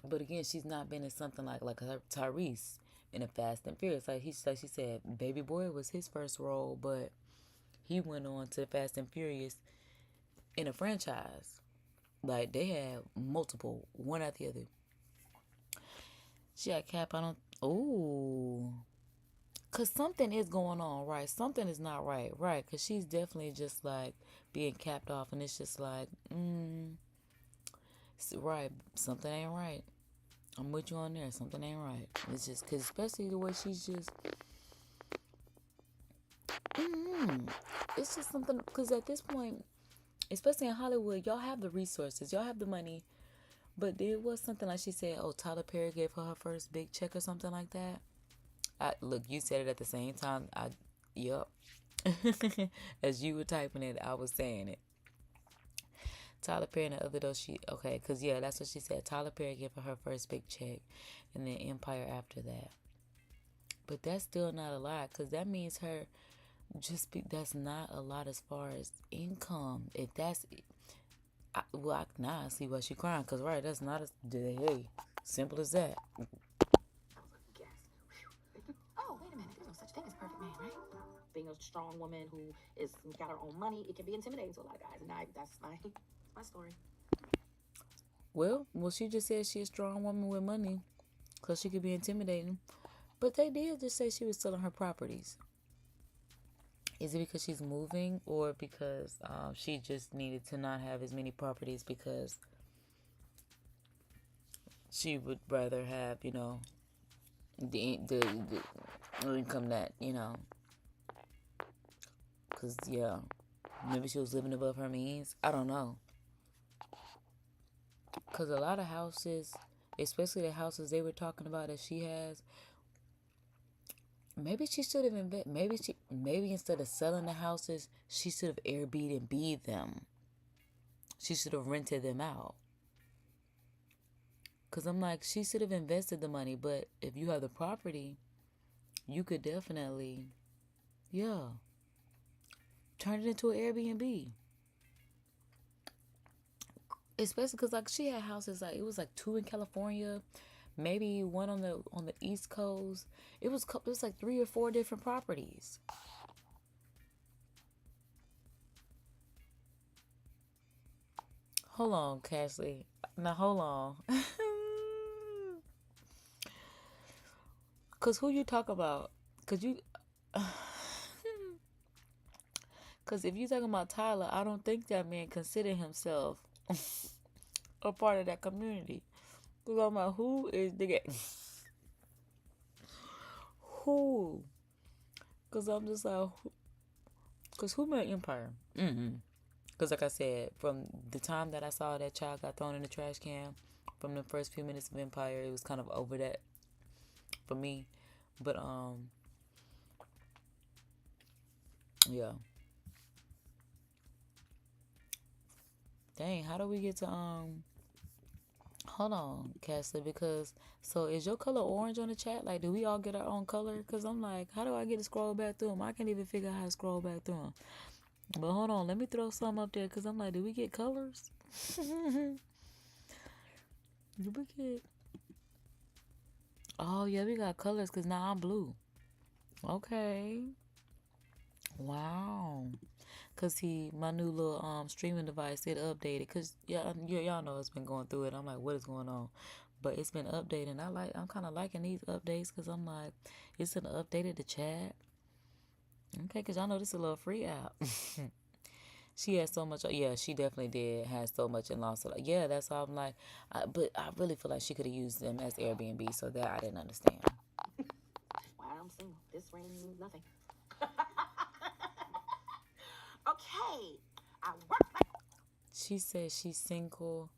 But again, she's not been in something like her Tyrese in a Fast and Furious. Like she said, Baby Boy was his first role, but he went on to Fast and Furious in a franchise. Like, they had multiple, one after the other. She had cap on. Ooh. Because something is going on, right? Something is not right, right? Because she's definitely just like being capped off, and it's just like, right, something ain't right. I'm with you on there. Something ain't right. It's just because, especially the way she's just, it's just something. Because at this point, especially in Hollywood, y'all have the resources, y'all have the money, but there was something like she said, oh, Tyler Perry gave her first big check or something like that. Look, you said it at the same time. Yep. As you were typing it, I was saying it. Tyler Perry and the other, though, okay, because, yeah, that's what she said. Tyler Perry gave her first big check, and then Empire after that. But that's still not a lot, because that means that's not a lot as far as income. If that's, now I see why she crying, because, right, that's not hey, simple as that. I was like, yes. Oh, wait a minute. There's no such thing as a perfect man, right? Being a strong woman who is got her own money, it can be intimidating to a lot of guys, and that's my story. Well, she just said she's a strong woman with money, because she could be intimidating. But they did just say she was selling her properties. Is it because she's moving, or because she just needed to not have as many properties because she would rather have, you know, the income that, you know, because, yeah, maybe she was living above her means. I don't know. Because a lot of houses, especially the houses they were talking about that she has, maybe she should have maybe instead of selling the houses, she should have Airbnb them. She should have rented them out. Because I'm like, she should have invested the money. But if you have the property, you could definitely, yeah, turn it into an Airbnb. Especially because like she had houses, like it was like 2 in California, maybe one on the East Coast. It was like 3 or 4 different properties. Hold on, Cashley. Now hold on. Cause who you talk about? Cause you, cause if you talking about Tyler, I don't think that man consider himself a part of that community. Cause I'm like, who is the gay? Who? Cause I'm just like, cause who made Empire? Cause like I said, from the time that I saw that child got thrown in the trash can, from the first few minutes of Empire, it was kind of over that for me. But yeah. Dang, how do we get to hold on, Cassie, because so is your color orange on the chat? Like, do we all get our own color? Cause I'm like, how do I get to scroll back through them? I can't even figure out how to scroll back through them. But hold on, let me throw some up there, cause I'm like, do we get colors? Do we get? Oh yeah, we got colors, cause now I'm blue. Okay. Wow. Cause my new little streaming device, it updated. Cause y'all know it's been going through it. I'm like, what is going on? But it's been updating. I'm kind of liking these updates, cause I'm like, it's an updated the chat. Okay, cause y'all know this is a little free app. She has so much. Yeah, she definitely did. Has so much and lost. Like, yeah, that's why I'm like, but I really feel like she could have used them as Airbnb. So that I didn't understand. Why I'm single. This rain means nothing. Okay, I work like. She says she's single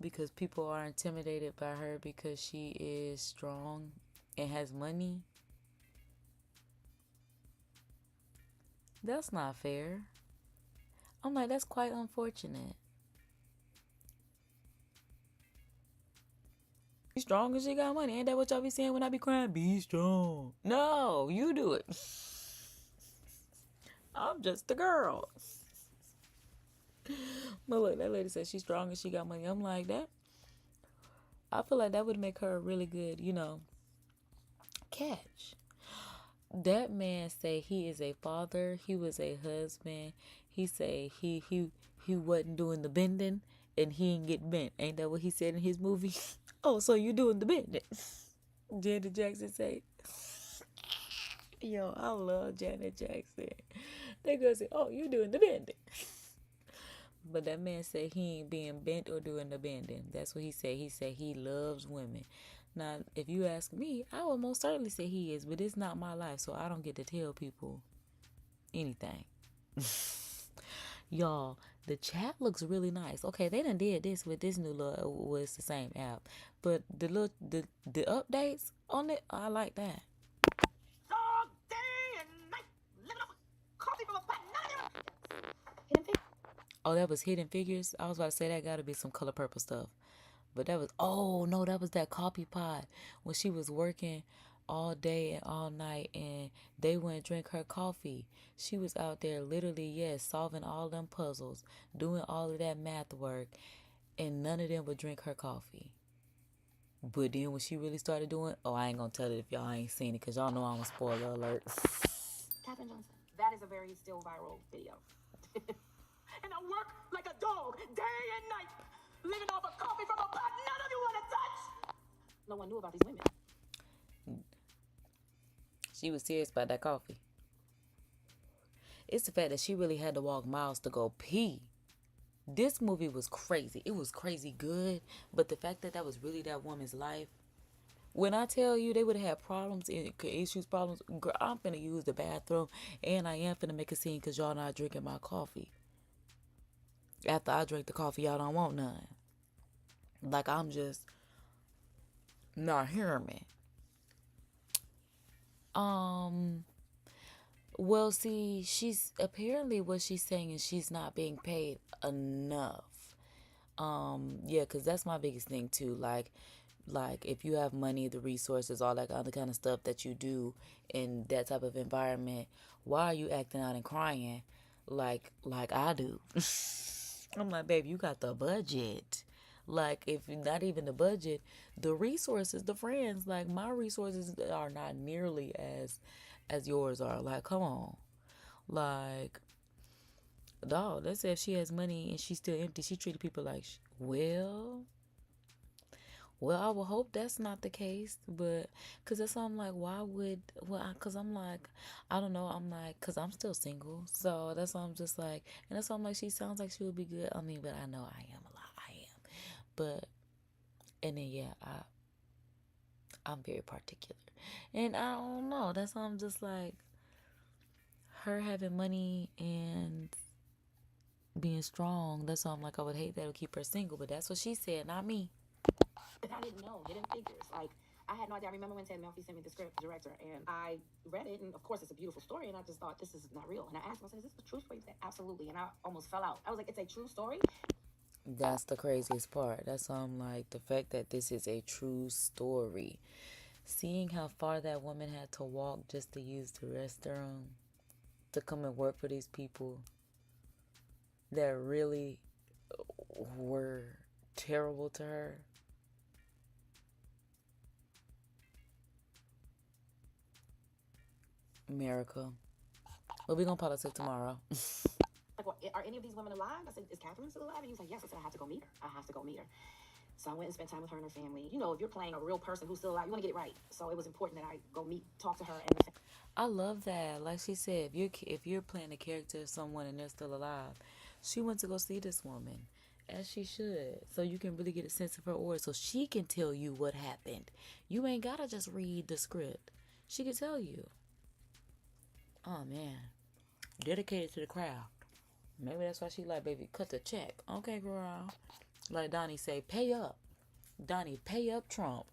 because people are intimidated by her because she is strong and has money. That's not fair. I'm like, that's quite unfortunate. Be strong and she got money. Ain't that what y'all be saying when I be crying? Be strong. No, you do it. I'm just a girl. But look, that lady said she's strong and she got money. I'm like, that. I feel like that would make her a really good, catch. That man say he is a father. He was a husband. He say he wasn't doing the bending and he ain't get bent. Ain't that what he said in his movie? Oh, so you doing the bending? Janet Jackson say. Yo, I love Janet Jackson. They gonna say, oh, you doing the bending. But that man said he ain't being bent or doing the bending. That's what he said. He said he loves women. Now, if you ask me, I would most certainly say he is, but it's not my life, so I don't get to tell people anything. Y'all, the chat looks really nice. Okay, they done did this with this new little, was the same app, but the updates on it, I like that. All day and night, living off coffee from a pot. Hidden Figures. Oh, that was Hidden Figures. I was about to say that gotta be some Color Purple stuff. But that was, oh no, that was that coffee pot when she was working all day and all night and they wouldn't drink her coffee. She was out there literally, yes, solving all them puzzles, doing all of that math work, and none of them would drink her coffee. But then when she really started doing, oh, I ain't gonna tell it if y'all ain't seen it, because y'all know I'm a spoiler alert. Katherine Johnson. That is a very still viral video. And I work like a dog day and night, living off of coffee from a pot none of you want to touch. No one knew about these women. She was serious about that coffee. It's the fact that she really had to walk miles to go pee. This movie was crazy. It was crazy good, but the fact that that was really that woman's life. When I tell you they would have had problems, problems, girl, I'm finna use the bathroom, and I am finna make a scene because y'all not drinking my coffee. After I drink the coffee, y'all don't want none. Like, I'm just not hearing me. Well, see, she's apparently what she's saying is she's not being paid enough. Yeah, because that's my biggest thing too. Like like if you have money, the resources, all that other kind of stuff that you do in that type of environment, why are you acting out and crying like I do? I'm like, babe, you got the budget. Like, if not even the budget, the resources, the friends, like my resources are not nearly as yours are. Like, come on. Like, dog, let's say if she has money and she's still empty, she treated people like, well, I would hope that's not the case, but because that's why I'm like, why would, well, because I'm like, I don't know, I'm like, because I'm still single, so that's why I'm just like, and that's why I'm like, she sounds like she would be good. I mean, but I know I am a lot, I am, but, and then, yeah, I'm very particular, and I don't know, that's why I'm just like, her having money and being strong, that's why I'm like, I would hate that would keep her single, but that's what she said, not me. But I didn't know hidden figures. Like, I had no idea. I remember when Ted Melfi sent me the script, the director, and I read it, and of course it's a beautiful story, and I just thought, this is not real. And I asked him, I said, is this a true story? He said, absolutely. And I almost fell out. I was like, it's a true story? That's the craziest part. That's why I'm like, the fact that this is a true story. Seeing how far that woman had to walk just to use the restroom, to come and work for these people that really were terrible to her. America. But we're going to politic tomorrow. Like, well, are any of these women alive? I said, is Catherine still alive? And he was like, yes. I said, I have to go meet her. I have to go meet her. So I went and spent time with her and her family. You know, if you're playing a real person who's still alive, you want to get it right. So it was important that I go talk to her and the family. I love that. Like she said, if you're playing a character of someone and they're still alive, she went to go see this woman, as she should, so you can really get a sense of her aura, so she can tell you what happened. You ain't gotta just read the script. She can tell you. Oh man, dedicated to the craft. Maybe that's why she like, baby, cut the check. Okay, girl. Like Donnie say, pay up. Donnie, pay up, Trump.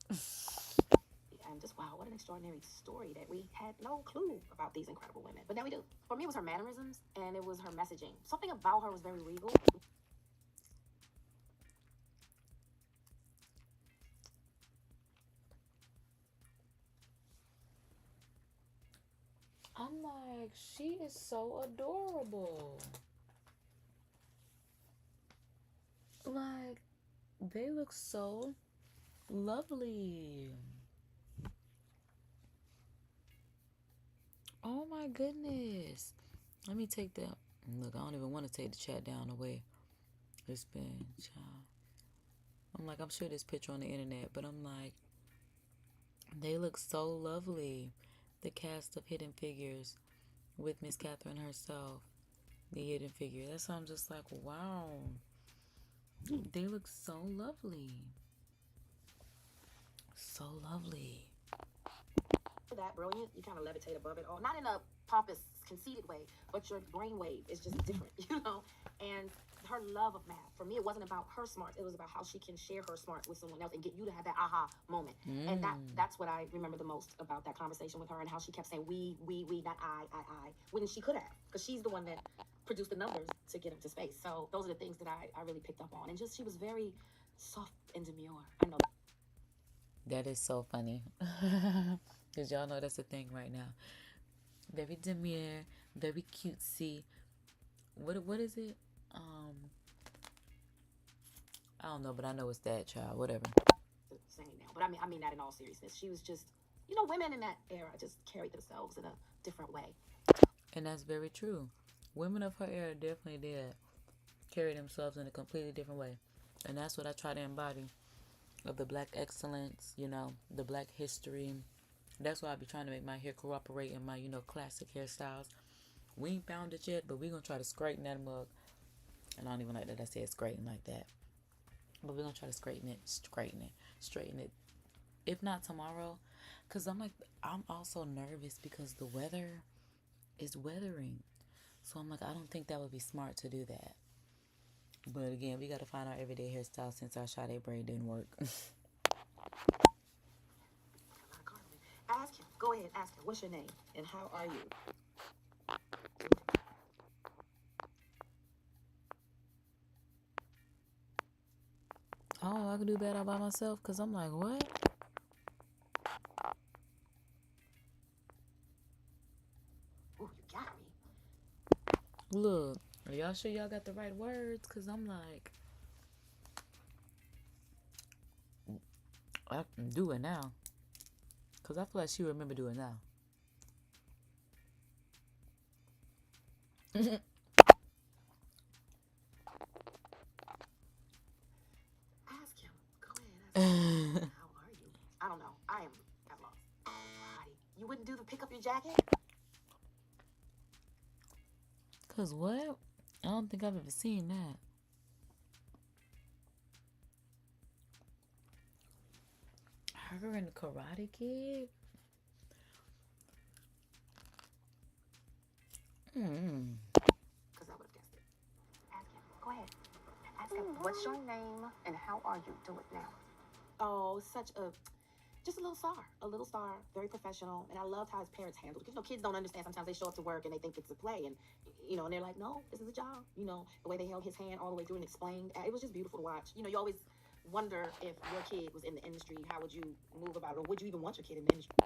And just, wow, what an extraordinary story that we had no clue about these incredible women. But now we do. For me, it was her mannerisms and it was her messaging. Something about her was very regal. I'm like, she is so adorable. Like, they look so lovely. Oh my goodness. Let me take that. Look, I don't even want to take the chat down away. It's been, child. I'm like, I'm sure there's picture on the internet, but I'm like, they look so lovely. The cast of Hidden Figures with Miss Catherine herself. The Hidden Figure. That's why I'm just like, wow. They look so lovely. So lovely. That brilliant, you kind of levitate above it all. Not in a pompous, conceited way, but your brainwave is just different, you know? And her love of math. For me, it wasn't about her smarts. It was about how she can share her smarts with someone else and get you to have that aha moment. And that's what I remember the most about that conversation with her, and how she kept saying, we, not I, when she could have. Because she's the one that produced the numbers to get him to space. So those are the things that I really picked up on. And just, she was very soft and demure. I know that. That is so funny. Because y'all know that's the thing right now. Very demure, very cutesy. What is it? I don't know, but I know it's that, child. Whatever. Saying now, but I mean that in all seriousness. She was just, you know, women in that era just carried themselves in a different way. And that's very true. Women of her era definitely did carry themselves in a completely different way. And that's what I try to embody of the black excellence, you know, the black history. That's why I be trying to make my hair cooperate in my, you know, classic hairstyles. We ain't found it yet, but we gonna try to straighten that mug. And I don't even like that I said straighten like that. But we're gonna try to straighten it. If not tomorrow, because I'm also nervous because the weather is weathering. So I'm like, I don't think that would be smart to do that. But again, we got to find our everyday hairstyle since our Sade braid didn't work. Ask him. Go ahead, ask him. What's your name? And how are you? Oh, I can do bad all by myself? Because I'm like, what? Ooh, you got me. Look, are y'all sure y'all got the right words? Because I'm like, I can do it now. Because I feel like she remember doing now. Ask him. Go ahead. Ask him. How are you? I don't know. I'm lost. Alrighty. You wouldn't do the pick up your jacket? Because what? I don't think I've ever seen that. Her and the Karate Kid? Because I would have guessed it. Ask him. Go ahead. Ask him, what's your name and how are you? Do it now. Oh, just a little star, very professional. And I loved how his parents handled it. Because, kids don't understand. Sometimes they show up to work and they think it's a play. And, and they're like, no, this is a job. The way they held his hand all the way through and explained. It was just beautiful to watch. You always wonder if your kid was in the industry, how would you move about it? Or would you even want your kid in the industry?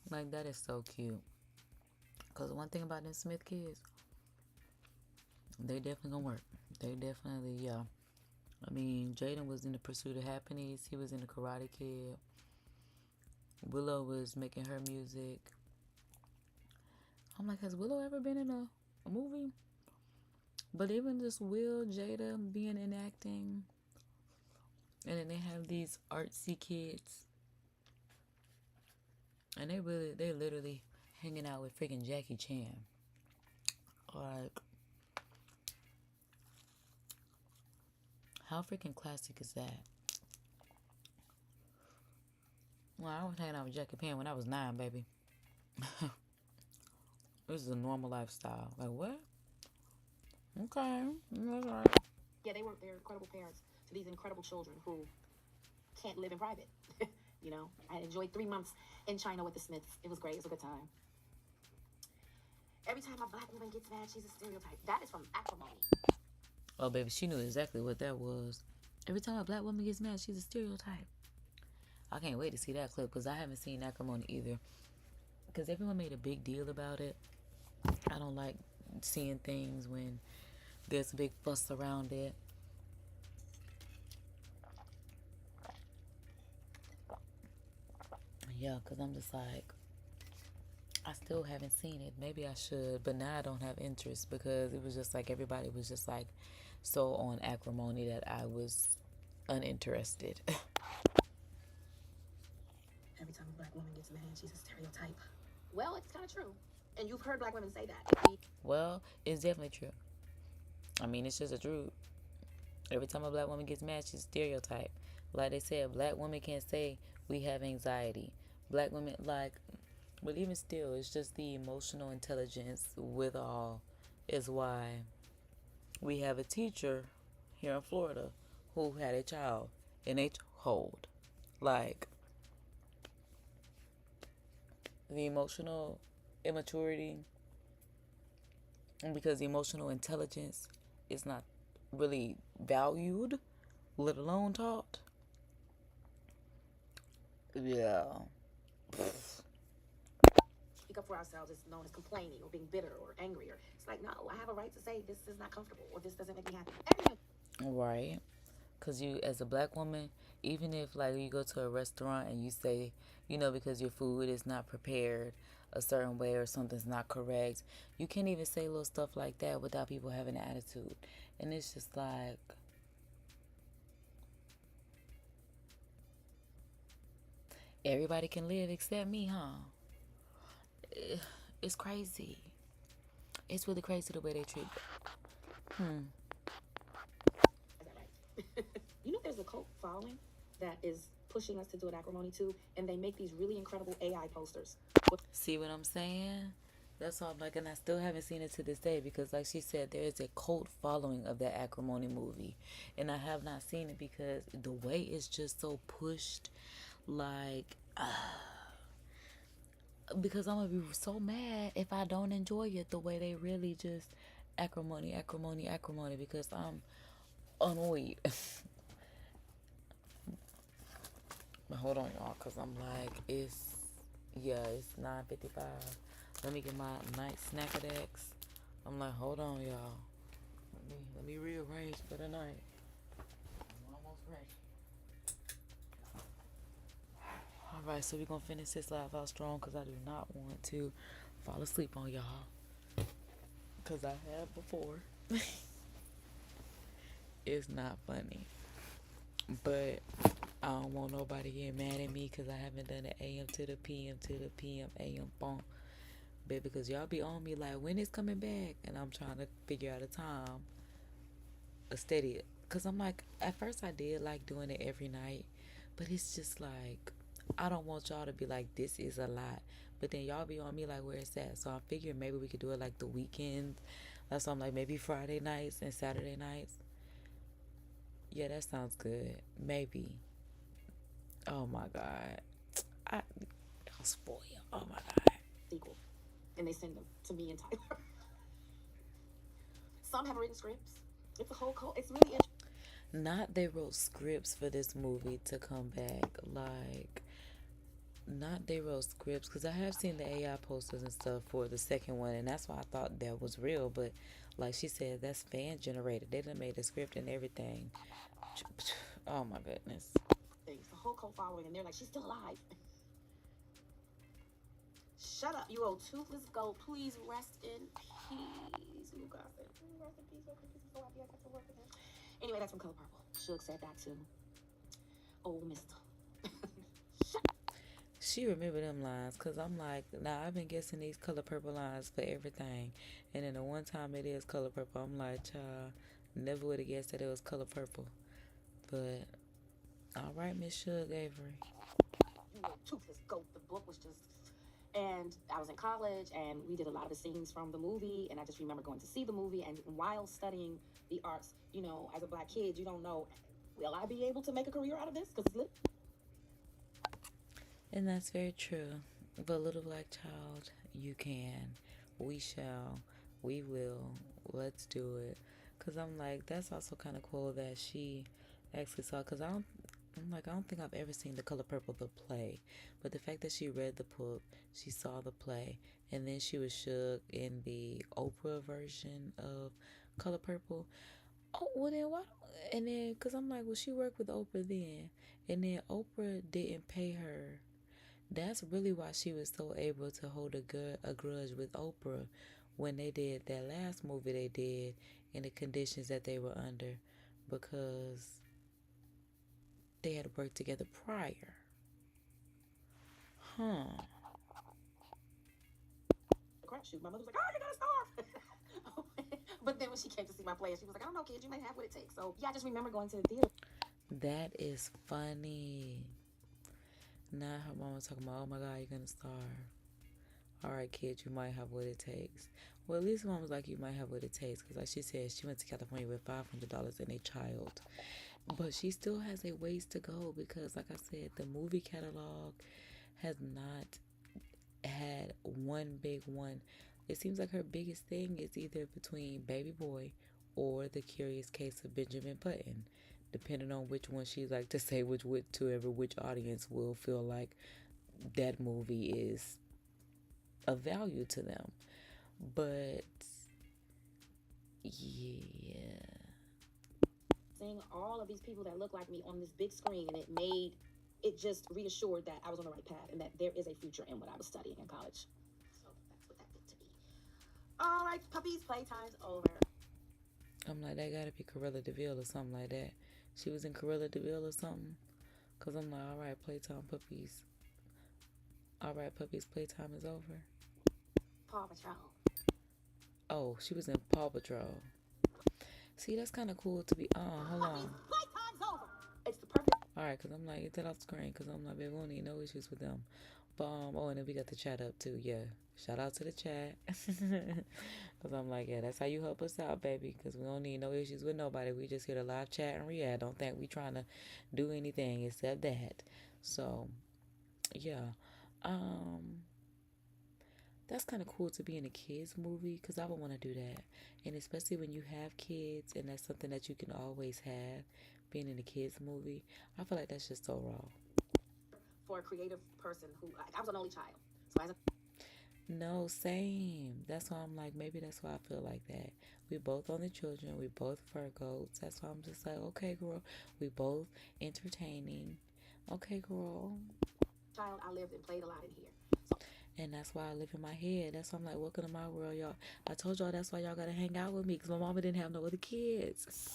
Like, that is so cute. Because one thing about them Smith kids, they definitely gonna work. They definitely, yeah. I mean, Jaden was in The Pursuit of Happiness. He was in The Karate Kid. Willow was making her music. I'm like, has Willow ever been in a movie? But even just Will, Jada being in acting. And then they have these artsy kids. And they literally hanging out with freaking Jackie Chan. Like, how freaking classic is that? Well, I was hanging out with Jackie Chan when I was 9, baby. This is a normal lifestyle. Like, what? Okay, that's right. Yeah, they're incredible parents to these incredible children who can't live in private. I enjoyed 3 months in China with the Smiths. It was great. It was a good time. Every time a black woman gets mad, she's a stereotype. That is from Acrimony. Oh, baby, she knew exactly what that was. Every time a black woman gets mad, she's a stereotype. I can't wait to see that clip because I haven't seen Acrimony either. Because everyone made a big deal about it. I don't like seeing things when there's a big fuss around it. Yeah, because I'm just like, I still haven't seen it. Maybe I should, but now I don't have interest because it was just like everybody was just like so on Acrimony that I was uninterested. Every time a black woman gets mad, she's a stereotype. Well, it's kind of true. And you've heard black women say that. Well, it's definitely true. I mean, it's just a truth. Every time a black woman gets mad, she's a stereotype. Like they said, black women can't say we have anxiety. Black women, but even still, it's just the emotional intelligence with all is why we have a teacher here in Florida who had a child in a hold. Like, the emotional immaturity, and because the emotional intelligence is not really valued, let alone taught. Yeah. Speak up for ourselves is known as complaining or being bitter or angry. Or it's like, no, I have a right to say this is not comfortable or this doesn't make me happy. Everything. Right. Because you, as a black woman, even if you go to a restaurant and you say, because your food is not prepared a certain way or something's not correct, you can't even say little stuff like that without people having an attitude. And it's just like, everybody can live except me, huh? It's crazy. It's really crazy the way they treat. There's a cult following that is pushing us to do an Acrimony too, and they make these really incredible AI posters. See what I'm saying? That's all. And I still haven't seen it to this day because, like she said, there is a cult following of that Acrimony movie, and I have not seen it because the way it's just so pushed, because I'm gonna be so mad if I don't enjoy it the way they really just acrimony because I'm annoyed. Hold on, y'all, because I'm like, it's 9:55. Let me get my night Snackadex. I'm like, hold on, y'all. Let me rearrange for the night. I'm almost ready. Alright, so we're going to finish this live out strong because I do not want to fall asleep on y'all. Because I have before. It's not funny. But I don't want nobody getting mad at me because I haven't done the AM to the PM to the PM AM bump. But because y'all be on me like, when it's coming back? And I'm trying to figure out a time. A steady. Because I'm like, at first I did like doing it every night. But it's just like, I don't want y'all to be like, this is a lot. But then y'all be on me like, where it's at? So I'm figuring maybe we could do it like the weekends. That's why I'm like, maybe Friday nights and Saturday nights. Yeah, that sounds good. Maybe. Oh my God. I'll spoil you. Oh my God. Equal. And they send them to me and Tyler. Some have written scripts. It's a whole it's really interesting. Not they wrote scripts for this movie to come back. Like, not they wrote scripts. Because I have seen the AI posters and stuff for the second one. And that's why I thought that was real. But like she said, that's fan generated. They done made a script and everything. Oh my goodness. Things. The whole cult following. And they're like, she's still alive. Shut up. You old toothless gold. Please rest in peace. You guys said, rest in peace. I'm so happy I got to work with him. Anyway, that's from Color Purple. Suge said that too. Old mister. Shut up. She remember them lines. Because I'm like, now I've been guessing these Color Purple lines for everything. And then the one time it is Color Purple, I'm like, child, never would have guessed that it was Color Purple. But, all right, Miss Suge Avery. You old toothless goat. The book was just... And I was in college, and we did a lot of the scenes from the movie, and I just remember going to see the movie, and while studying the arts, you know, as a black kid, you don't know, will I be able to make a career out of this? Because it's lit. And that's very true. But little black child, you can. We shall. We will. Let's do it. Because I'm like, that's also kind of cool that she actually saw, because I'm like, I don't think I've ever seen The Color Purple, the play. But the fact that she read the book, she saw the play, and then she was shook in the Oprah version of Color Purple. Oh, well then why? And then, because I'm like, well, she worked with Oprah then. And then Oprah didn't pay her. That's really why she was so able to hold a grudge with Oprah when they did that last movie they did in the conditions that they were under. Because they had worked together prior. Huh. Crap shoot. My mother was like, oh, you're gonna starve. But then when she came to see my play, she was like, I don't know, kid, you might have what it takes. So yeah, I just remember going to the theater. That is funny. Now her mama was talking about, oh my God, you're gonna starve. All right, kid, you might have what it takes. Well, at least mom was like, you might have what it takes. Because like she said, she went to California with $500 and a child. But she still has a ways to go because, like I said, the movie catalog has not had one big one. It seems like her biggest thing is either between Baby Boy or The Curious Case of Benjamin Button, depending on which one she like to say, which audience will feel like that movie is of value to them. But yeah, seeing all of these people that look like me on this big screen, and it just reassured that I was on the right path and that there is a future in what I was studying in college. So that's what that meant to be. All right, puppies, playtime's over. I'm like, that gotta be Corella DeVille or something like that. She was in Corella DeVille or something. Cause I'm like, all right, playtime, puppies. All right, puppies, playtime is over. Paw Patrol. Oh, she was in Paw Patrol. See, that's kind of cool to be. Hold on. Playtime's over. It's the perfect. All right, cause I'm like, get that off screen. Cause I'm like, baby, we don't need no issues with them. But oh, and then we got the chat up too. Yeah, shout out to the chat. Cause I'm like, yeah, that's how you help us out, baby. Cause we don't need no issues with nobody. We just here to live chat and react. Don't think we trying to do anything except that. So, yeah. That's kind of cool to be in a kids movie because I would want to do that. And especially when you have kids and that's something that you can always have, being in a kids movie, I feel like that's just so raw. for a creative person who, like, I was an only child. So as a No, same. That's why I'm like, maybe that's why I feel like that. We both only children. We both Virgos. That's why I'm just like, okay, girl. We both entertaining. Okay, girl. child, I lived and played a lot in here. And that's why I live in my head. That's why I'm like, welcome to my world, y'all. I told y'all that's why y'all gotta hang out with me, because my mama didn't have no other kids.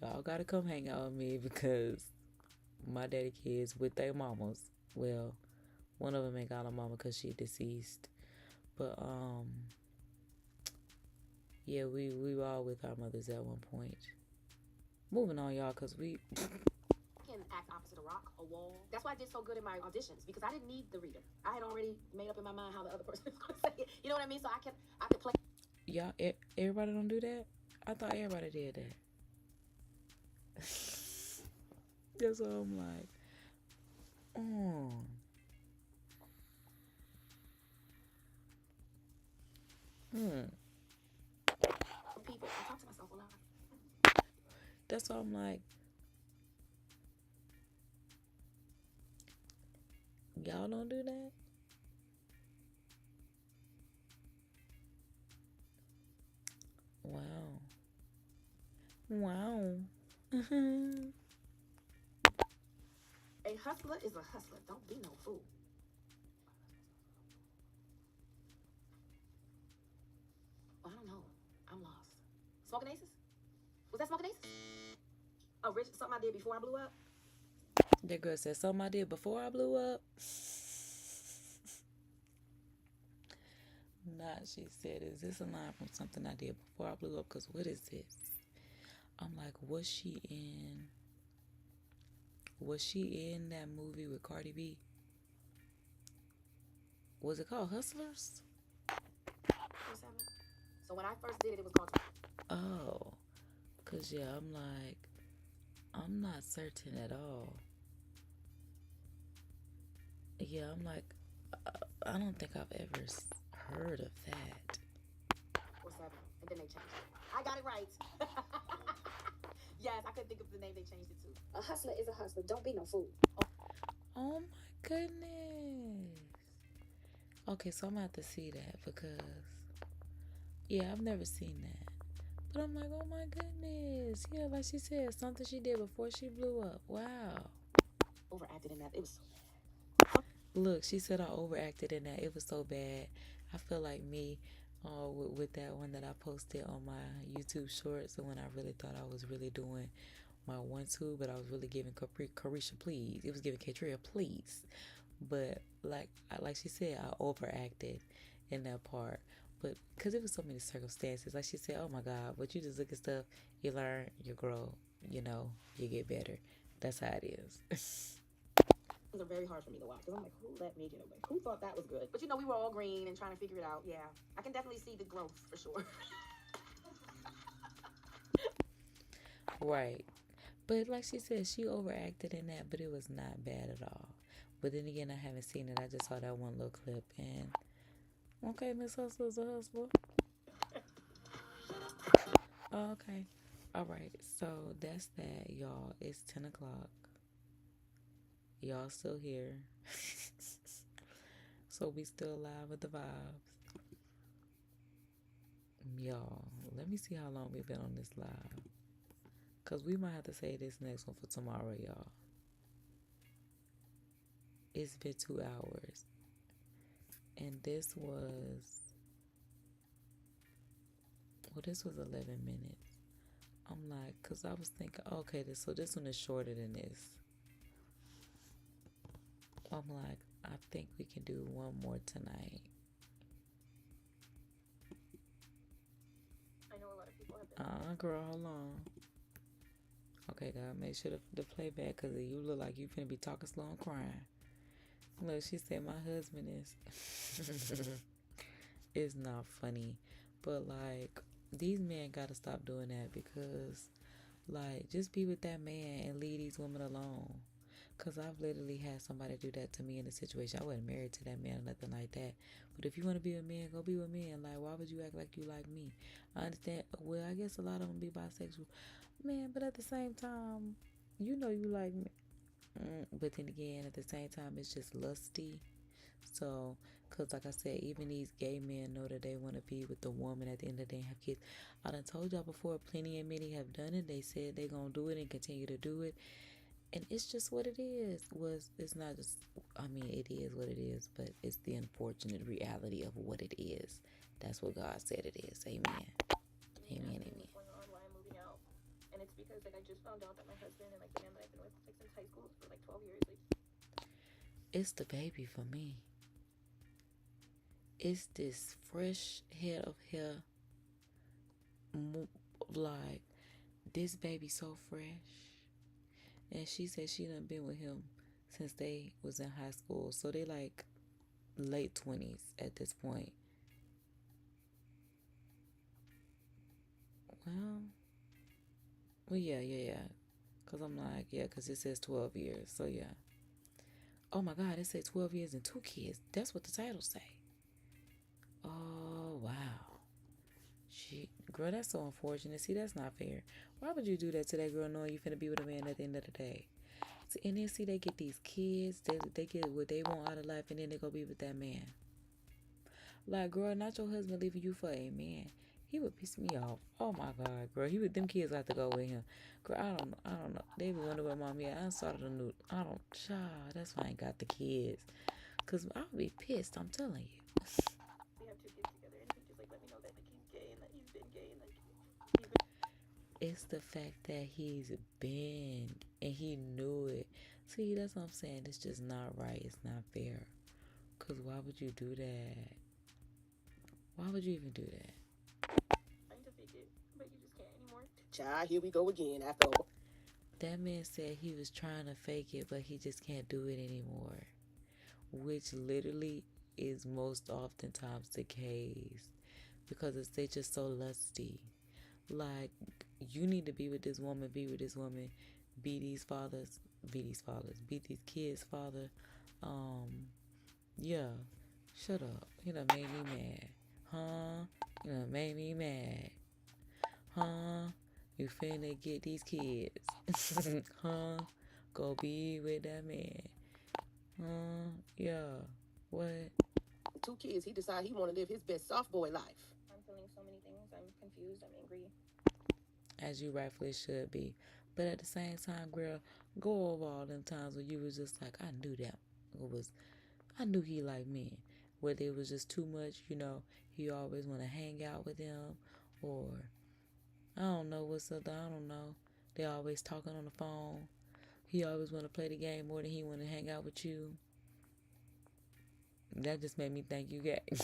Y'all gotta come hang out with me because my daddy kids with their mamas. Well, one of them ain't got a mama because she deceased. But yeah, we were all with our mothers at one point. Moving on, y'all, because we can act opposite a rock, a wall. That's why I did so good in my auditions, because I didn't need the reader. I had already made up in my mind how the other person was going to say it. You know what I mean? So I could play. y'all, everybody don't do that. I thought everybody did that. That's what I'm like. People, I talk to myself a lot. That's what I'm like. Y'all don't do that? Wow. Wow. A hustler is a hustler. Don't be no fool. I don't know. I'm lost. Smoking Aces? Was that Smoking Aces? Oh, Rich, something I did before I blew up? That girl said something I did before I blew up. Nah, she said, is this a line from something I did before I blew up? Because what is this? I'm like, was she in that movie with Cardi B? Was it called Hustlers? So when I first did it, it was called... Oh, because yeah, I'm like, I'm not certain at all. Yeah, I'm like, I don't think I've ever heard of that. Or 7, and then they changed it. I got it right. Yes, I couldn't think of the name they changed it to. A hustler is a hustler. Don't be no fool. Oh my goodness. Okay, so I'm gonna have to see that because, yeah, I've never seen that. But I'm like, oh my goodness. Yeah, like she said, something she did before she blew up. Wow. Overacted in that. It was... Look, she said I overacted in that. It was so bad. I feel like me with that one that I posted on my YouTube shorts, and when I really thought I was really doing my 1-2, but I was really giving Carisha please. It was giving Katria please. But like she said, I overacted in that part. But because it was so many circumstances, like she said, oh my God, but you just look at stuff, you learn, you grow, you know, you get better. That's how it is. Those are very hard for me to watch, because I'm like, who let me get away? Who thought that was good? But you know, we were all green and trying to figure it out. Yeah, I can definitely see the growth for sure. Right. But like she said, she overacted in that, but it was not bad at all. But then again, I haven't seen it. I just saw that one little clip, and okay, Miss Hustler's a hustler. Oh, okay. All right. So that's that, y'all. It's 10 o'clock. Y'all still here. So we still live with the vibes. Y'all, let me see how long we've been on this live. Because we might have to say this next one for tomorrow, y'all. It's been 2 hours. And this was 11 minutes. I'm like, because I was thinking, okay, so this one is shorter than this. I'm like, I think we can do one more tonight. I know a lot of people have been... Girl, hold on. Okay, God, make sure the playback, because you look like you finna be talking slow and crying. Look, she said my husband is... It's not funny. But, like, these men gotta stop doing that because, like, just be with that man and leave these women alone. Because I've literally had somebody do that to me in a situation. I wasn't married to that man or nothing like that. But if you want to be with men, go be with men. Like, why would you act like you like me? I understand. Well, I guess a lot of them be bisexual. Man, but at the same time, you know you like me. But then again, at the same time, it's just lusty. So, because like I said, even these gay men know that they want to be with the woman at the end of the day and have kids. I done told y'all before, plenty and many have done it. They said they going to do it and continue to do it. And it's just what it is. It's not just, I mean, it is what it is, but it's the unfortunate reality of what it is. That's what God said it is. Amen. Amen, amen. Why I'm moving out. And it's because, like, I just found out that my husband and, like, the man that I've been with, like, since high school for, like, 12 years, like... It's the baby for me. It's this fresh head of hair, like, this baby so fresh. And she said she done been with him since they was in high school. So they like late 20s at this point. Well, yeah. Because I'm like, yeah, because it says 12 years. So, yeah. Oh, my God, it says 12 years and 2 kids. That's what the title say. Oh, wow. Girl, that's so unfortunate. See, that's not fair. Why would you do that to that girl knowing you finna be with a man at the end of the day? See, and then see, they get these kids. They get what they want out of life, and then they go be with that man. Like, girl, not your husband leaving you for a man. He would piss me off. Oh my God, girl. Them kids have to go with him. Girl, I don't know. They be wondering where mommy at. I started a new, child. That's why I ain't got the kids. Cause I'll be pissed, I'm telling you. We have 2 kids together, and he just, like, let me know that, like, he's gay and that he's been gay and, like, It's the fact that he's been and he knew it. See, that's what I'm saying. It's just not right. It's not fair. Cause why would you do that? Why would you even do that? trying to fake it, but you just can't anymore. Child, here we go again after all. That man said he was trying to fake it, but he just can't do it anymore. Which literally is most oftentimes the case. Because they just so lusty. Like, you need to be with this woman, be these kids' father. Yeah. Shut up. You done made me mad. Huh? You done made me mad. Huh? You finna get these kids. Huh? Go be with that man. Huh? Yeah. What? 2 kids, he decided he want to live his best soft boy life. I'm feeling so many things. I'm confused. I'm angry. As you rightfully should be. But at the same time, girl, go over all them times when you was just like, I knew that. I knew he liked men. Whether it was just too much, he always want to hang out with them. Or, I don't know what's up. I don't know. They always talking on the phone. He always want to play the game more than he want to hang out with you. That just made me think you gay. I'm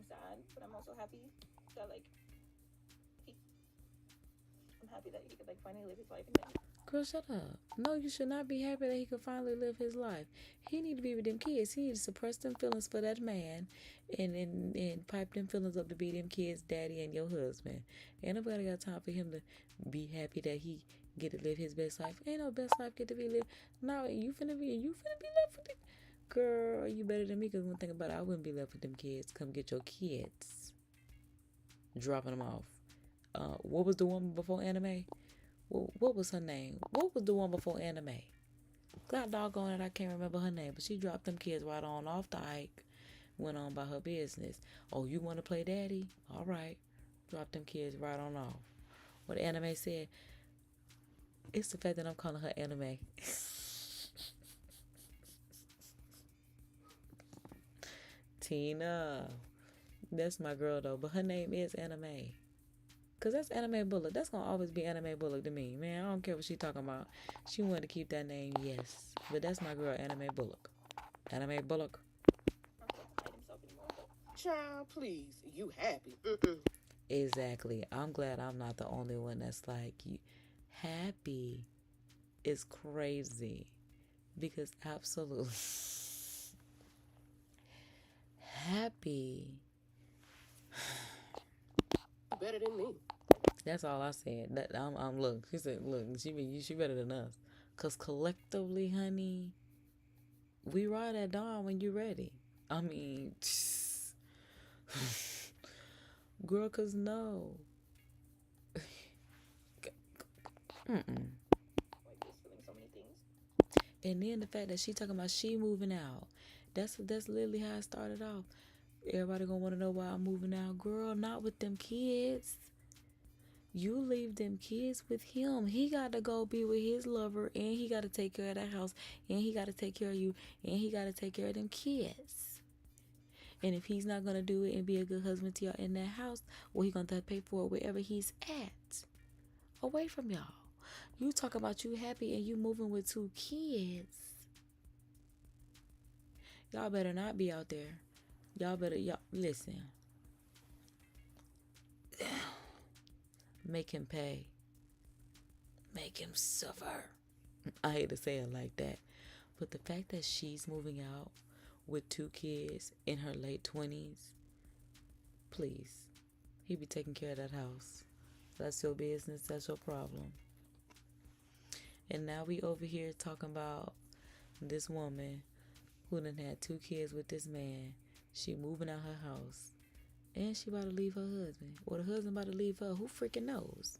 sad, but I'm also happy that, like, I'm happy that he could, like, finally live his life. And Girl, shut up. No, you should not be happy that he could finally live his life. He need to be with them kids. He need to suppress them feelings for that man and pipe them feelings up to be them kids' daddy and your husband. Ain't nobody got time for him to be happy that he get to live his best life. Ain't no best life get to be lived. No, you finna be left with them. Girl, you better than me, because one thing about it, I wouldn't be left with them kids. Come get your kids. Dropping them off. What was the woman before Anime? What was her name? What was the one before Anime? God doggone it, I can't remember her name. But she dropped them kids right on off the hike. Went on by her business. Oh, you want to play daddy? All right. Drop them kids right on off. What Anime said, it's the fact that I'm calling her Anime. Tina. That's my girl, though. But her name is Anime. Because that's Anime Bullock. That's going to always be Anime Bullock to me. Man, I don't care what she talking about. She wanted to keep that name, yes. But that's my girl, Anime Bullock. Anime Bullock. Child, please. You happy. Exactly. I'm glad I'm not the only one that's like, you happy is crazy. Because absolutely. Happy. Better than me. That's all I said. Look, she said, look, she better than us. Because collectively, honey, we ride at dawn when you're ready. I mean, Girl, cause no. Like just feeling so many things. And then the fact that she talking about she moving out. That's literally how it started off. Everybody gonna want to know why I'm moving out. Girl, not with them kids. You leave them kids with him. He got to go be with his lover, and he got to take care of that house, and he got to take care of you, and he got to take care of them kids. And if he's not going to do it and be a good husband to y'all in that house, well, he going to have to pay for it wherever he's at. Away from y'all. You talk about you happy and you moving with 2 kids. Y'all better not be out there. Y'all listen. Make him pay. Make him suffer. I hate to say it like that. But the fact that she's moving out with 2 kids in her late 20s, please. He be taking care of that house. That's your business. That's your problem. And now we over here talking about this woman who done had 2 kids with this man. She moving out her house. And she about to leave her husband. Or the husband about to leave her. Who freaking knows?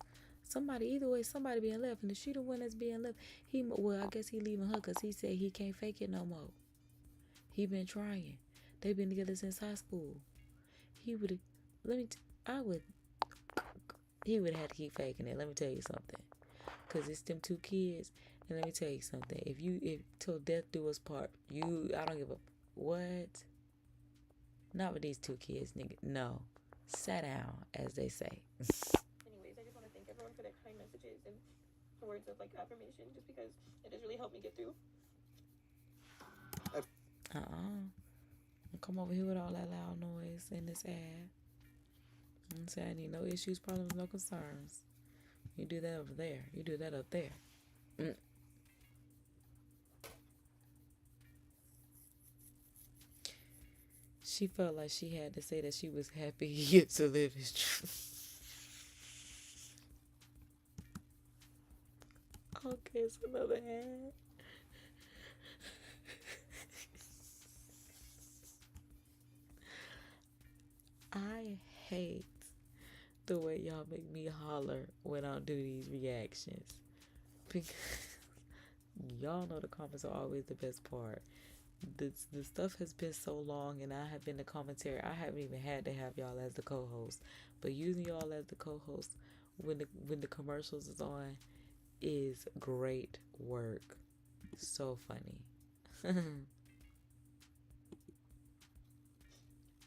Either way, somebody being left. And if she the one that's being left, I guess he leaving her because he said he can't fake it no more. He been trying. They been together since high school. He would have had to keep faking it. Let me tell you something. Because it's them 2 kids. And let me tell you something. If till death do us part, I don't give a, what? Not with these 2 kids, nigga. No. Sit down, as they say. Anyways, I just want to thank everyone for their kind messages and words of like affirmation, just because it has really helped me get through. Don't come over here with all that loud noise in this ad. I'm saying I need no issues, problems, no concerns. You do that over there. You do that up there. She felt like she had to say that she was happy yet to live his truth. Okay, it's another ad. I hate the way y'all make me holler when I do these reactions. Because y'all know the comments are always the best part. The stuff has been so long and I have been the commentary. I haven't even had to have y'all as the co-host. But using y'all as the co-host when the commercials is on is great work. So funny.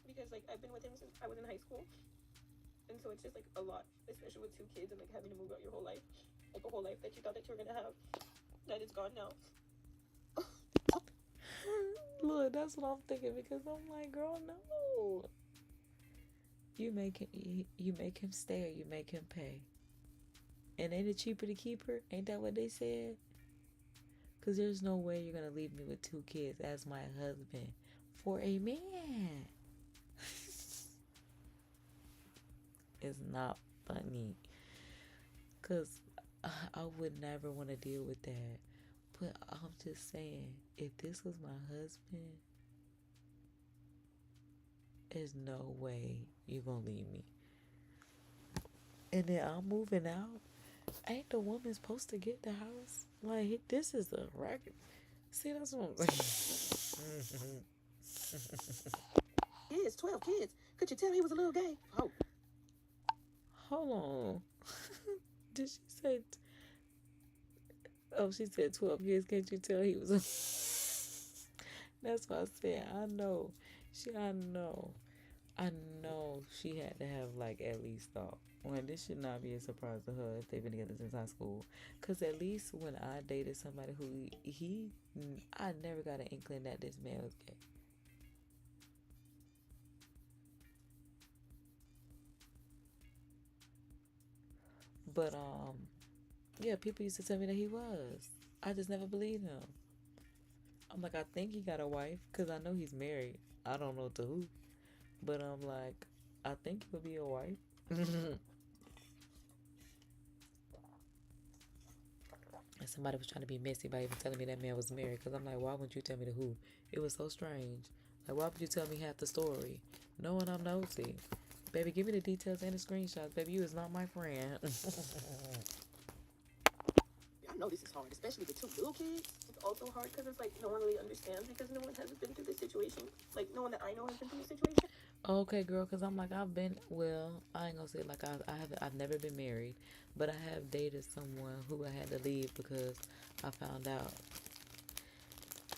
Because like I've been with him since I was in high school. And so it's just like a lot, especially with 2 kids and like having to move out your whole life. Like a whole life that you thought that you were gonna have. That is gone now. Look, that's what I'm thinking because I'm like, girl, no. You make him stay or you make him pay. And ain't it cheaper to keep her? Ain't that what they said? Because there's no way you're going to leave me with 2 kids as my husband for a man. It's not funny. Because I would never want to deal with that. But I'm just saying, if this was my husband, there's no way you're going to leave me. And then I'm moving out. Ain't the woman supposed to get the house? Like, this is a record. See, that's what I'm saying. Kids, 12 kids. Could you tell he was a little gay? Oh. Hold on. Did she say... Oh, she said 12 kids. Can't you tell he was a... That's what I said. I know she had to have, like, at least thought. Well, this should not be a surprise to her if they've been together since high school. Because at least when I dated somebody who I never got an inkling that this man was gay. But, yeah, people used to tell me that he was. I just never believed him. I'm like, I think he got a wife because I know he's married. I don't know to who. But I'm like, I think he would be a wife. And somebody was trying to be messy by even telling me that man was married. Because I'm like, why wouldn't you tell me the who? It was so strange. Like, why would you tell me half the story? Knowing I'm nosy. Baby, give me the details and the screenshots. Baby, you is not my friend. I know this is hard, especially with two little kids. It's also hard because it's like no one really understands because no one has been through this situation. Like no one that I know has been through this situation. Okay, girl, because I'm like, I've been, well, I ain't gonna say like I've never been married, but I have dated someone who I had to leave because I found out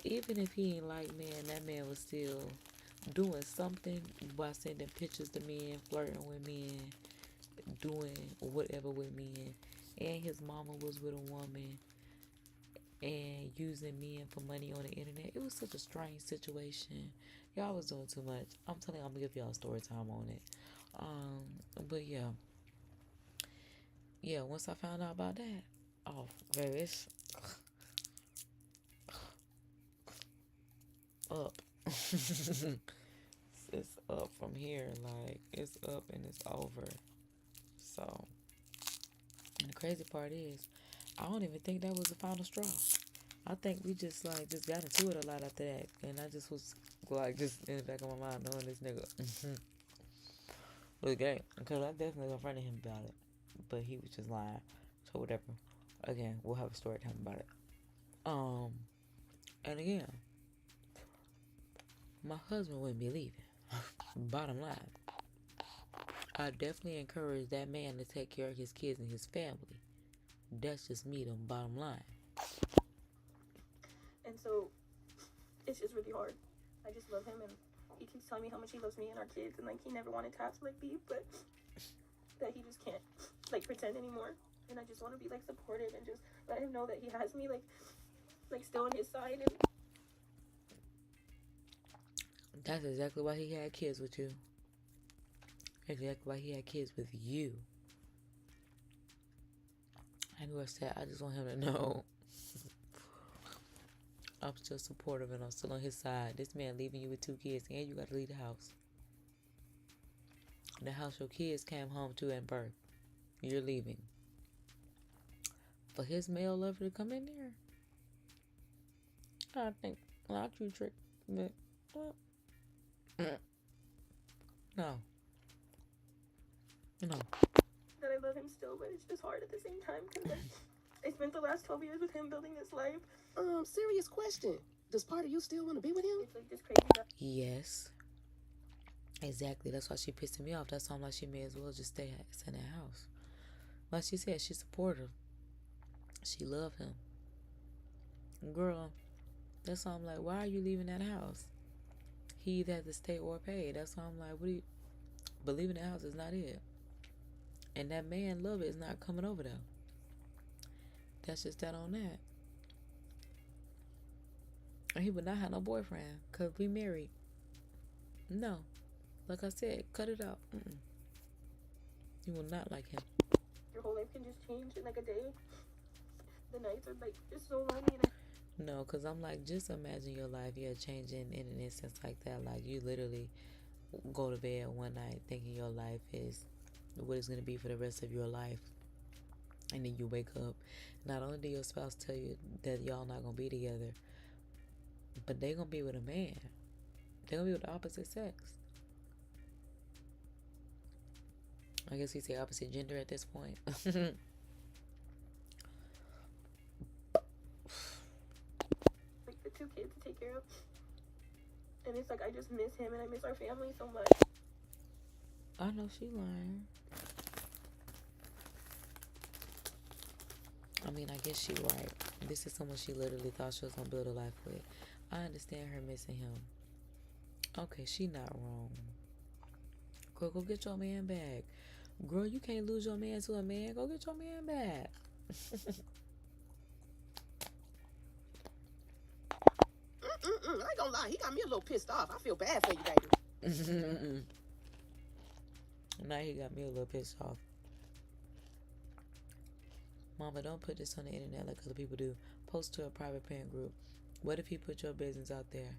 even if he ain't like me and that man was still doing something by sending pictures to men, flirting with men, doing whatever with men, and his mama was with a woman and using men for money on the internet. It was such a strange situation. Y'all was doing too much. I'm telling you, I'm gonna give y'all story time on it. But yeah, once I found out about that, oh, baby, it's up. It's up from here. Like, it's up and it's over. So, and the crazy part is, I don't even think that was the final straw. I think we just got into it a lot after that. And I just was like, just in the back of my mind, knowing this nigga was gay. Because I definitely confronted him about it. But he was just lying. So whatever. Again, we'll have a story time about it. And again, my husband wouldn't be leaving. Bottom line, I definitely encourage that man to take care of his kids and his family. That's just me, the bottom line. And so it's just really hard. I just love him, and he keeps telling me how much he loves me and our kids, and like he never wanted to have to like leave, but that he just can't like pretend anymore. And I just want to be like supportive and just let him know that he has me like still on his side. And that's exactly why he had kids with you. Exactly why he had kids with you. I knew I said, I just want him to know I'm still supportive and I'm still on his side. This man leaving you with 2 kids and you got to leave the house. The house your kids came home to at birth. You're leaving. For his male lover to come in there, I think, not you, Trick, but, no. that I love him still, but it's just hard at the same time because I spent the last 12 years with him building this life. Serious question. Does part of you still want to be with him? It's like this crazy that Yes. Exactly. That's why she pissing me off. That's why I'm like, she may as well just stay in that house. Like she said, she's supportive. She love him. Girl, that's why I'm like, why are you leaving that house? He either has to stay or pay. That's why I'm like, but leaving the house is not it. And that man love it is not coming over there. That's just that on that. And he would not have no boyfriend because we married. No. Like I said, cut it out. You will not like him. your whole life can just change in like a day. The nights are like just so lonely. And No, because I'm like, just imagine your life, changing in an instance like that. Like, you literally go to bed one night thinking your life is what it's going to be for the rest of your life. And then you wake up. Not only did your spouse tell you that y'all not going to be together, but they going to be with a man. They're going to be with the opposite sex. I guess we say opposite gender at this point. like the 2 kids to take care of. And it's like I just miss him and I miss our family so much. I know she lying. I mean, I guess she right. This is someone she literally thought she was going to build a life with. I understand her missing him. Okay, she not wrong. Girl, go get your man back. Girl, you can't lose your man to a man. Go get your man back. I ain't gonna lie. He got me a little pissed off. I feel bad for you, baby. Now he got me a little pissed off. Mama, don't put this on the internet like other people do. Post to a private parent group. What if he put your business out there